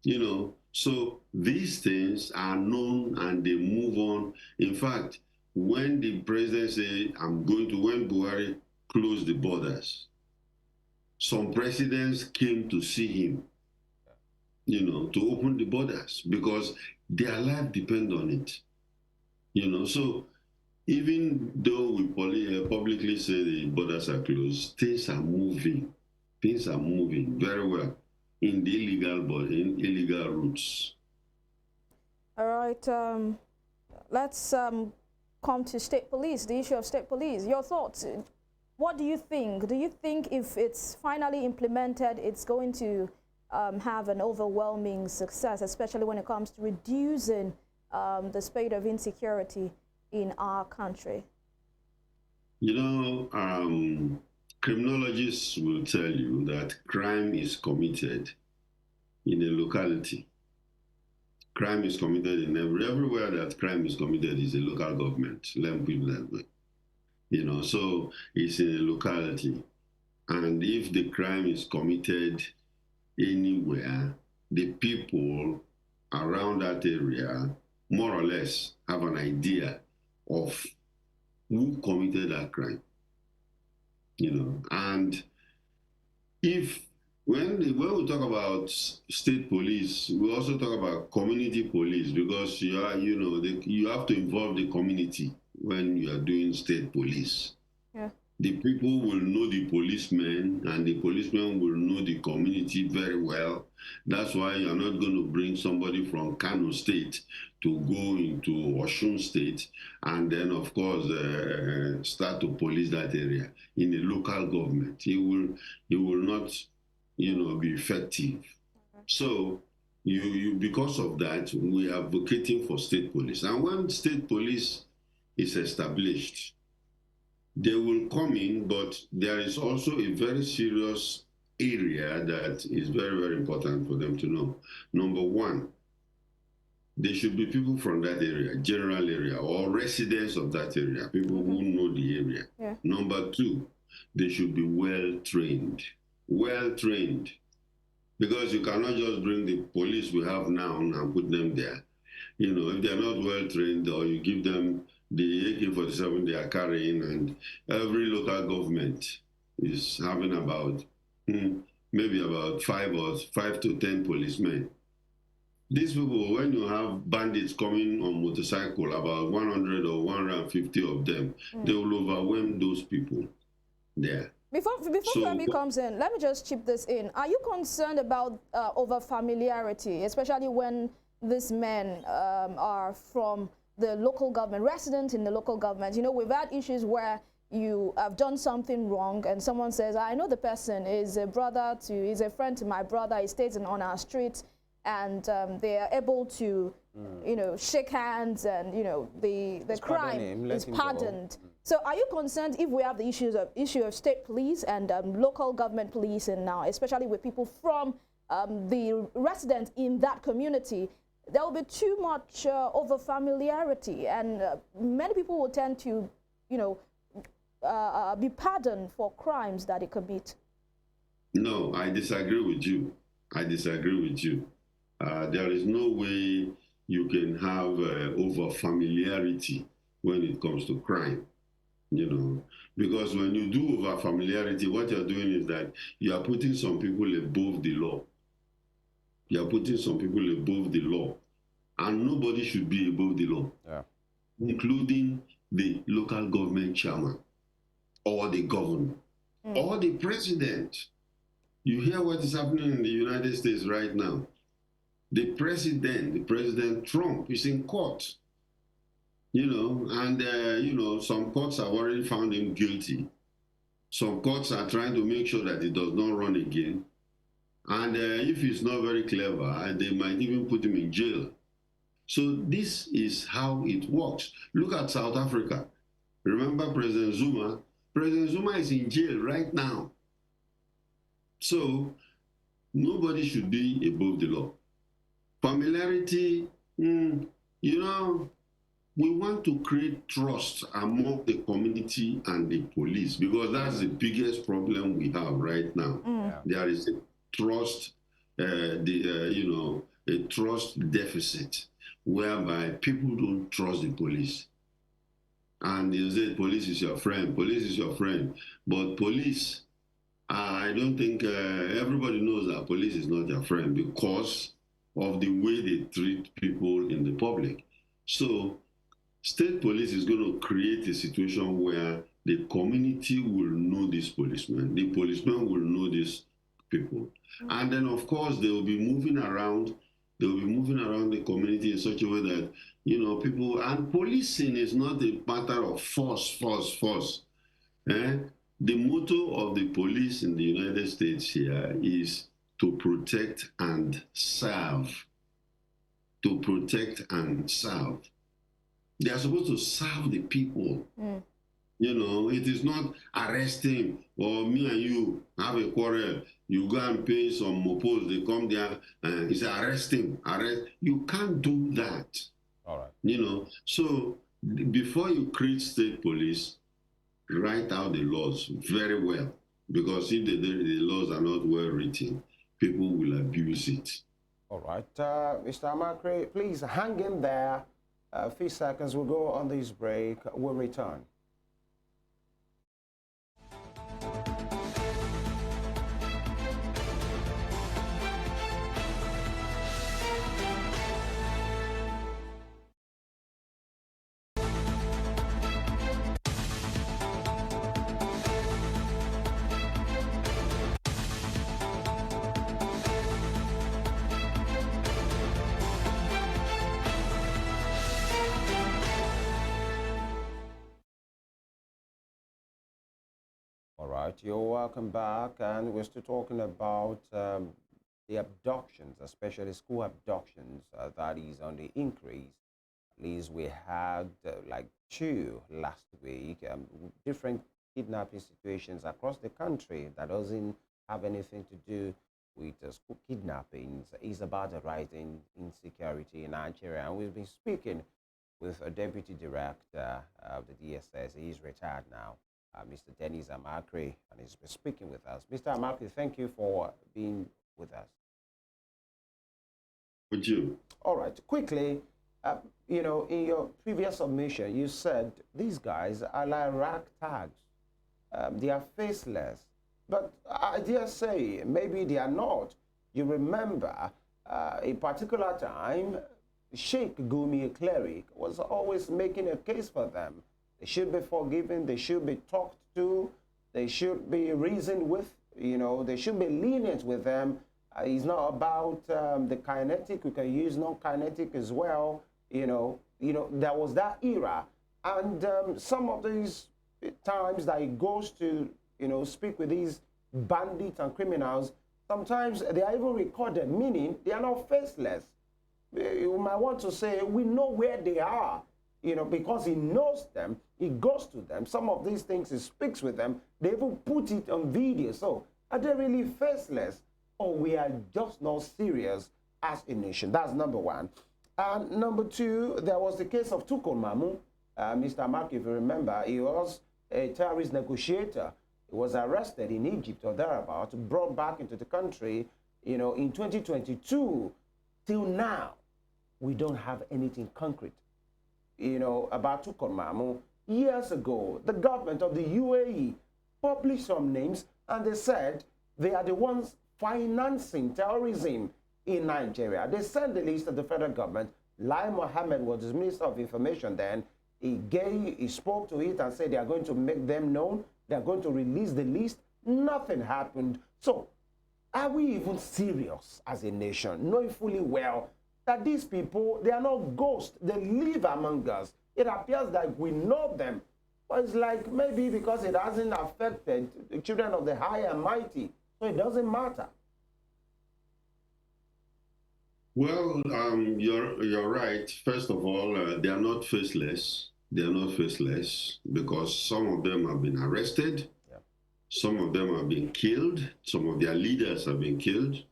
E: you know. So these things are known and they move on. In fact, when the president said, when Buhari closed the borders, some presidents came to see him, you know, to open the borders because their life depends on it, you know. So even though we publicly say the borders are closed, things are moving. Things are moving very well in the illegal routes.
C: All right, let's come to state police, the issue of state police. Your thoughts? What do you think? Do you think if it's finally implemented, it's going to have an overwhelming success, especially when it comes to reducing the spate of insecurity in our country?
E: You know, criminologists will tell you that crime is committed in a locality. Crime is committed in everywhere that crime is committed is a local government. Let me put it that way. You know, so it's in a locality. And if the crime is committed anywhere, the people around that area more or less have an idea of who committed that crime, you know. And when we talk about state police, we also talk about community police, because you have to involve the community when you are doing state police.
C: Yeah.
E: The people will know the policemen, and the policemen will know the community very well. That's why you're not going to bring somebody from Kano State to go into Osun State and then, of course, start to police that area in a local government. It will not, you know, be effective. So because of that, we are advocating for state police. And when state police is established, they will come in, but there is also a very serious area that is very, very important for them to know. Number one, they should be people from that area, general area, or residents of that area, people who know the area.
C: Yeah.
E: Number two, they should be well-trained, because you cannot just bring the police we have now and put them there. You know, if they're not well-trained, or you give them the AK-47 they are carrying, and every local government is having about maybe about 5 to 10 policemen. These people, when you have bandits coming on motorcycle, about 100 or 150 of them, they will overwhelm those people there.
C: Before Femi comes in, let me just chip this in. Are you concerned about over familiarity, especially when these men are from the local government, resident in the local government? You know, we've had issues where you have done something wrong and someone says, I know the person is a friend to my brother, he stays on our street, and they are able to you know, shake hands and, you know, the crime is pardoned. So are you concerned if we have the issue of state police and local government police, and now especially with people from the residents in that community, there will be too much over familiarity, and many people will tend to, you know, be pardoned for crimes that they commit?
E: No, I disagree with you. I disagree with you. There is no way you can have over familiarity when it comes to crime, you know, because when you do over familiarity, what you're doing is that you are putting some people above the law. You are putting some people above the law, and nobody should be above the law, including the local government chairman or the governor or the president. You hear what is happening in the United States right now. The President Trump is in court, you know, and, you know, some courts have already found him guilty. Some courts are trying to make sure that he does not run again. And if he's not very clever, they might even put him in jail. So this is how it works. Look at South Africa. Remember President Zuma? President Zuma is in jail right now. So nobody should be above the law. Familiarity, you know, we want to create trust among the community and the police, because that's the biggest problem we have right now. There is a trust, you know, a trust deficit, whereby people don't trust the police. And you say police is your friend, police is your friend. But police, I don't think everybody knows that police is not your friend because of the way they treat people in the public. So state police is going to create a situation where the community will know this policeman, the policeman will know these people. And then, of course, they will be moving around. They will be moving around the community in such a way that, you know, people, and policing is not a matter of force. The motto of the police in the United States here is to protect and serve. To protect and serve. They are supposed to serve the people. You know, it is not arresting, or me and you have a quarrel. You go and pay some mopos, they come there and it's arresting. You can't do that.
B: All right.
E: You know, so before you create state police, write out the laws very well, because if the laws are not well written, people will abuse it.
B: All right, Mr. Amachree, please hang in there. A few seconds, we'll go on this break. We'll return. All right, you're welcome back, and we're still talking about the abductions, especially school abductions, that is on the increase. At least we had like 2 last week, different kidnapping situations across the country that doesn't have anything to do with school kidnappings. It's about the rising insecurity in Nigeria, and we've been speaking with a deputy director of the DSS. He's retired now. Mr. Dennis Amachree, and he's been speaking with us. Mr. Amachree, thank you for being with us.
E: Would you?
B: All right, quickly, you know, in your previous submission, you said these guys are like rag tags. They are faceless. But I dare say, maybe they are not. You remember, a particular time, Sheikh Gumi, a cleric, was always making a case for them. They should be forgiven, they should be talked to, they should be reasoned with, you know, they should be lenient with them. It's not about the kinetic, we can use non-kinetic as well, you know, there was that era. And some of these times that it goes to, you know, speak with these bandits and criminals, sometimes they are even recorded, meaning they are not faceless. You might want to say, we know where they are, because he knows them, he goes to them. Some of these things, he speaks with them. They even put it on video. So are they really faceless, or we are just not serious as a nation? That's number one. And number two, there was the case of Tukur Mamu. Mr. Amachree, if you remember, he was a terrorist negotiator. He was arrested in Egypt or thereabouts, brought back into the country, in 2022. Till now, we don't have anything concrete, about Tukur Mamu. Years ago, the government of the UAE published some names, and they said they are the ones financing terrorism in Nigeria. They sent the list to the federal government. Lai Mohammed was the Minister of Information then. He spoke to it and said they are going to make them known. They are going to release the list. Nothing happened. So, are we even serious as a nation, knowing fully well that these people, they are not ghosts. They live among us. It appears like we know them. But it's like maybe because it hasn't affected the children of the high and mighty, so it doesn't matter.
E: Well, you're right. First of all, they are not faceless. They are not faceless because some of them have been arrested. Yeah. Some of them have been killed. Some of their leaders have been killed.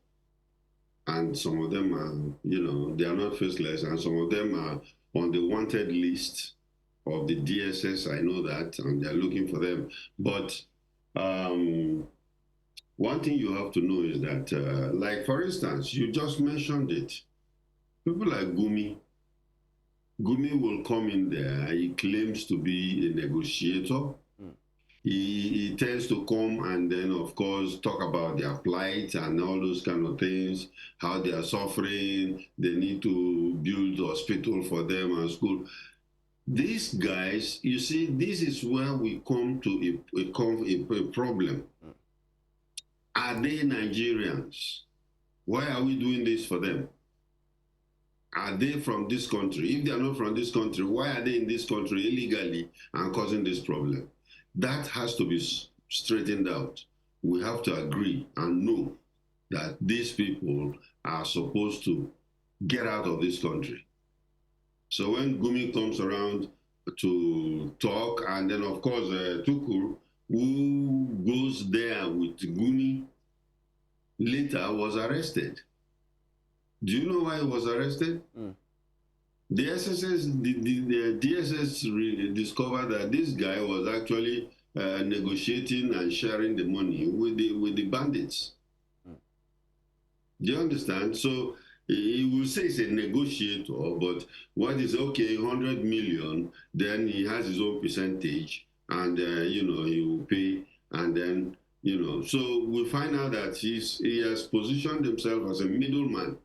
E: And some of them are, they are not faceless. And some of them are on the wanted list of the DSS. I know that, and they're looking for them. But one thing you have to know is that, like, for instance, you just mentioned it. People like Gumi will come in there. He claims to be a negotiator. He tends to come and then, of course, talk about their plight and all those kind of things, how they are suffering. They need to build hospital for them and school. These guys, you see, this is where we come to a problem. Are they Nigerians? Why are we doing this for them? Are they from this country? If they are not from this country, why are they in this country illegally and causing this problem? That has to be straightened out. We have to agree and know that these people are supposed to get out of this country. So when Gumi comes around to talk, and then of course Tukur, who goes there with Gumi, later was arrested. Do you know why he was arrested? The DSS discovered that this guy was actually negotiating and sharing the money with the bandits. Do you understand? So he will say he's a negotiator, but what is okay, 100 million, then he has his own percentage, and he will pay, and then so we find out that he has positioned himself as a middleman.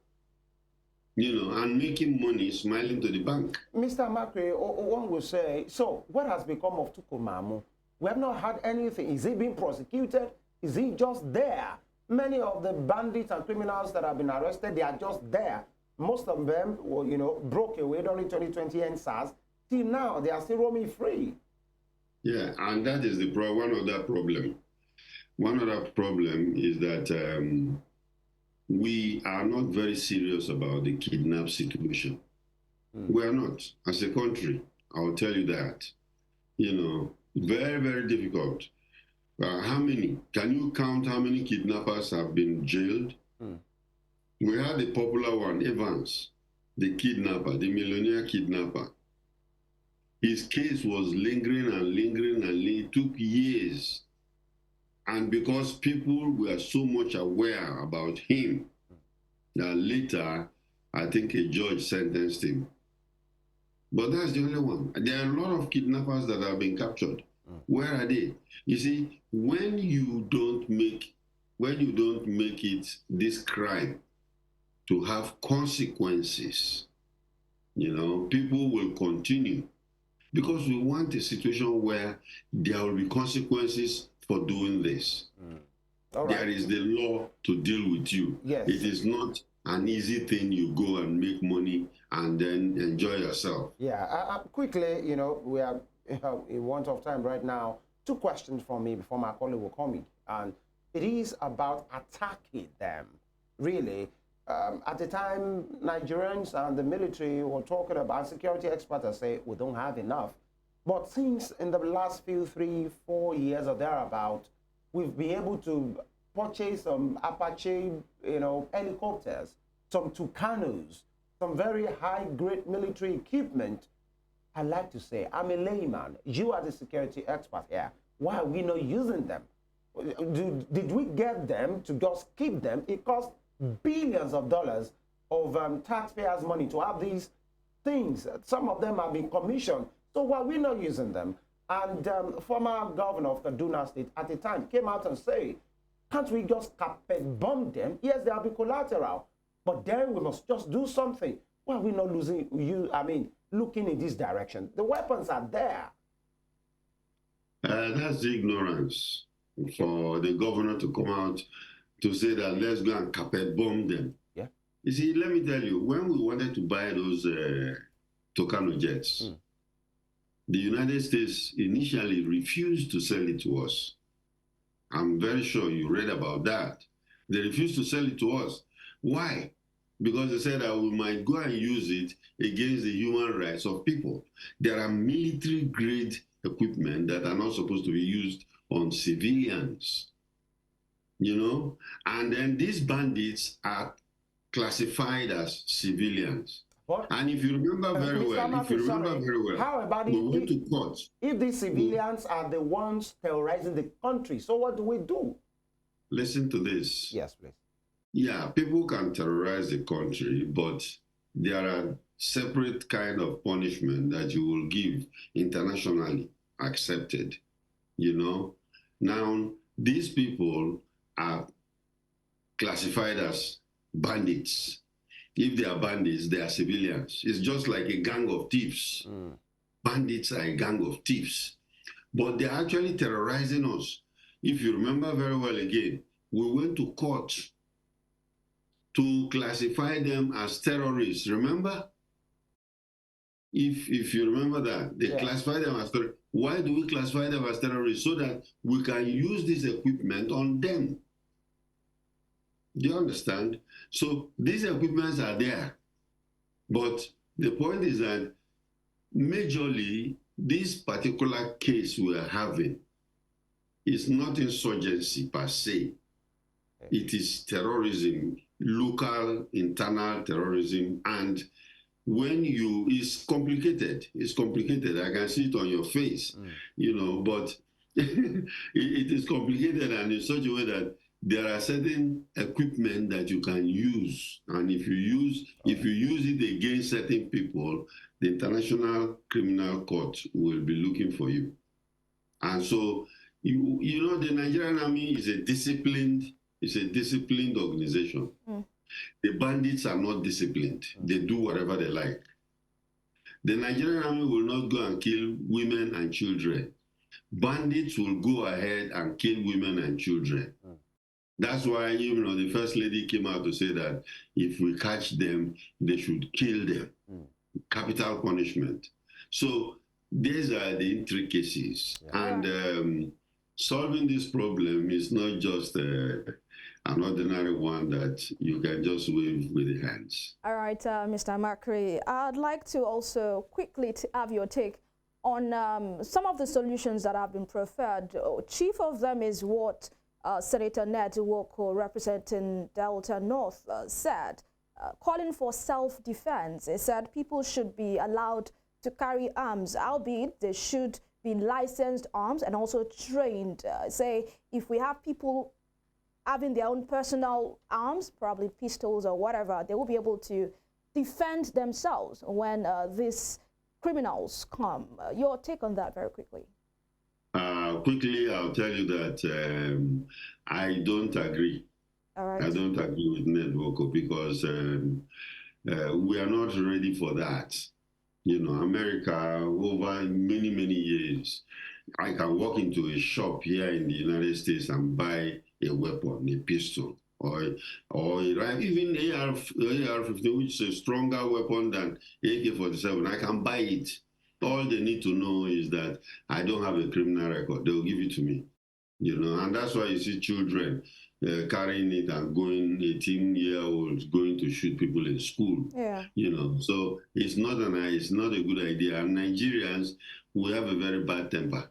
E: And making money, smiling to the bank.
B: Mr. Amachree, one will say, so what has become of Tukur Mamu? We have not heard anything. Is he being prosecuted? Is he just there? Many of the bandits and criminals that have been arrested, they are just there. Most of them, broke away during 2020 NSAS. Till now, they are still roaming free.
E: Yeah, and that is the one other problem. One other problem is that we are not very serious about the kidnap situation. We are not, as a country. I'll tell you that. Very, very difficult. How many? Can you count how many kidnappers have been jailed? We had the popular one, Evans, the kidnapper, the millionaire kidnapper. His case was lingering and lingering, and it took years. And because people were so much aware about him, that later, I think a judge sentenced him. But that's the only one. There are a lot of kidnappers that have been captured. Where are they? You see, when you don't make it this crime to have consequences, people will continue. Because we want a situation where there will be consequences for doing this. Right. There is the law to deal with you. Yes. It is not an easy thing. You go and make money and then enjoy yourself.
B: Yeah, quickly, we are in want of time right now. 2 questions from me before my colleague will come in. And it is about attacking them, really. at the time, Nigerians and the military were talking about, security experts say we don't have enough. But since in the last few 3-4 years or thereabout, we've been able to purchase some Apache, helicopters, some Tucanos, some very high-grade military equipment. I like to say, I'm a layman. You are the security expert here. Why are we not using them? Did we get them to just keep them? It costs billions of dollars of taxpayers' money to have these things. Some of them have been commissioned. So why are we not using them? And former governor of Kaduna State at the time came out and said, can't we just carpet bomb them? Yes, they'll be collateral, but then we must just do something. Why are we not looking in this direction? The weapons are there.
E: That's the ignorance for the governor to come out to say that let's go and carpet bomb them.
B: Yeah.
E: You see, let me tell you, when we wanted to buy those Tucano jets, the United States initially refused to sell it to us. I'm very sure you read about that. They refused to sell it to us. Why? Because they said that we might go and use it against the human rights of people. There are military-grade equipment that are not supposed to be used on civilians, And then these bandits are classified as civilians.
B: But,
E: and if you remember very well,
B: how about
E: we went to court.
B: If these civilians are the ones terrorizing the country, so what do we do?
E: Listen to this.
B: Yes, please.
E: Yeah, people can terrorize the country, but there are separate kind of punishment that you will give internationally accepted, Now, these people are classified as bandits. If they are bandits, they are civilians. It's just like a gang of thieves. Bandits are a gang of thieves. But they're actually terrorizing us. If you remember very well again, we went to court to classify them as terrorists. Remember? If you remember that, they classify them as terrorists. Why do we classify them as terrorists? So that we can use this equipment on them. Do you understand? So these equipments are there. But the point is that majorly, this particular case we are having is not insurgency per se. It is terrorism, local, internal terrorism, and it's complicated. It's complicated. I can see it on your face, but it is complicated and in such a way that there are certain equipment that you can use, and if you use it against certain people, the International Criminal Court will be looking for you. And so, the Nigerian Army is a disciplined organization. The bandits are not disciplined. They do whatever they like. The Nigerian Army will not go and kill women and children. Bandits will go ahead and kill women and children. That's why, the First Lady came out to say that if we catch them, they should kill them. Capital punishment. So these are the intricacies. And solving this problem is not just an ordinary one that you can just wave with the hands.
C: All right, Mr. Amachree, I'd like to also quickly have your take on some of the solutions that have been preferred. Chief of them is what Senator Ned Nwoko, representing Delta North, said, calling for self-defense. He said people should be allowed to carry arms, albeit they should be licensed arms and also trained. Say, if we have people having their own personal arms, probably pistols or whatever, they will be able to defend themselves when these criminals come. Your take on that very quickly.
E: Quickly, I'll tell you that I don't agree.
C: All right.
E: I don't agree with Ned Nwoko because we are not ready for that. America, over many, many years, I can walk into a shop here in the United States and buy a weapon, a pistol, or even AR-15, which is a stronger weapon than AK-47. I can buy it. All they need to know is that I don't have a criminal record. They'll give it to me, and that's why you see children carrying it and going, 18-year-olds going to shoot people in school.
C: Yeah.
E: You know, so it's not a good idea. And Nigerians, we have a very bad temper.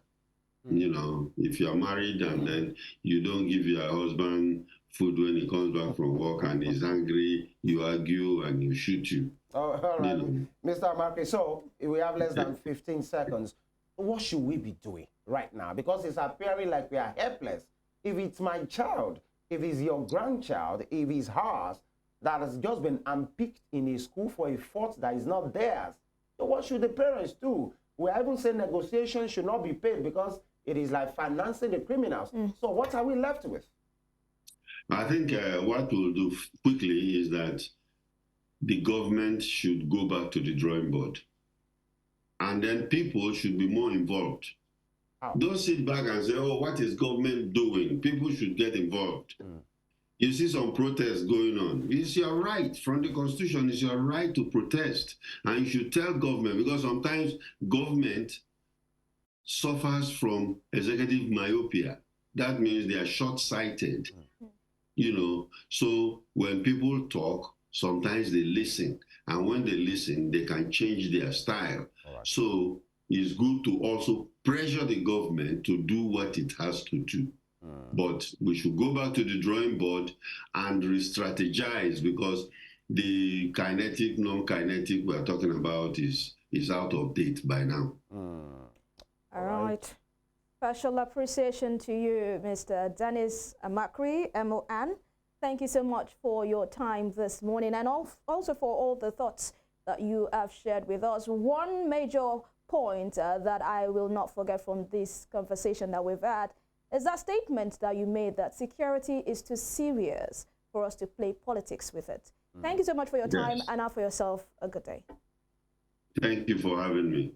E: You know, if you're married and then you don't give your husband food when he comes back from work and he's angry, you argue and he shoot you.
B: Oh, all right.
E: You know.
B: Mr. Amachree, so if we have less than 15 seconds, what should we be doing right now? Because it's appearing like we are helpless. If it's my child, if it's your grandchild, if it's hers, that has just been unpicked in a school for a fault that is not theirs, so what should the parents do? We even say negotiations should not be paid because it is like financing the criminals. So what are we left with?
E: I think what we'll do quickly is that the government should go back to the drawing board. And then people should be more involved.
B: How?
E: Don't sit back and say, oh, what is government doing? People should get involved. You see some protests going on. It's your right from the Constitution. It's your right to protest. And you should tell government, because sometimes government suffers from executive myopia. That means they are short-sighted. You know, so when people talk, sometimes they listen. And when they listen, they can change their style.
B: Right.
E: So it's good to also pressure the government to do what it has to do. But we should go back to the drawing board and re-strategize, because the kinetic, non-kinetic we're talking about is out of date by now.
C: All right. Special appreciation to you, Mr. Dennis Amachree, MON. Thank you so much for your time this morning, and also for all the thoughts that you have shared with us. One major point that I will not forget from this conversation that we've had is that statement that you made that security is too serious for us to play politics with it. Thank you so much for your time, and have for yourself a good day.
E: Thank you for having me.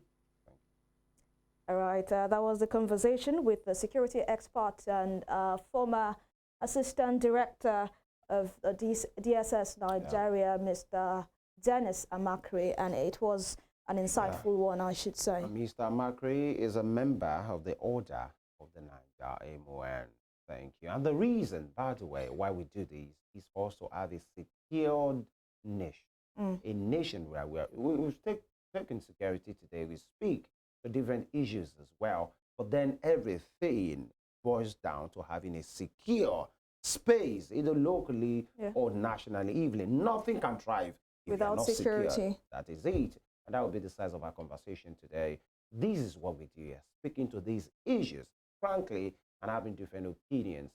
C: All right, that was the conversation with the security expert and former Assistant Director of DSS Nigeria, Mr. Dennis Amachree, and it was an insightful one, I should say.
B: Mr. Amachree is a member of the Order of the Niger MON. Thank you. And the reason, by the way, why we do this is for us to have a secured nation, a nation where we've taken security today. We speak to different issues as well, but then everything boils down to having a secure space, either locally or nationally. Evelyn, nothing can thrive if
C: without
B: not
C: security.
B: Secure. That is it. And that will be the size of our conversation today. This is what we do here, speaking to these issues, frankly, and having different opinions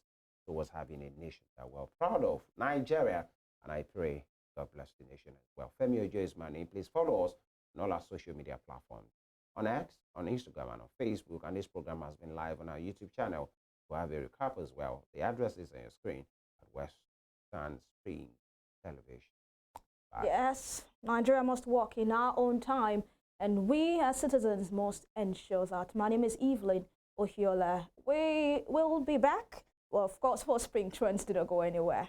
B: towards having a nation that we're proud of, Nigeria. And I pray God bless the nation as well. Femi Ojo is my name. Please follow us on all our social media platforms, on X, on Instagram, and on Facebook. And this program has been live on our YouTube channel. We'll have a recap as well. The address is on your screen at Western Screen Television. Bye.
C: Yes, Nigeria must work in our own time, and we as citizens must ensure that. My name is Evelyn Ohiolei. We will be back. Well, of course, for Spring Trends didn't go anywhere.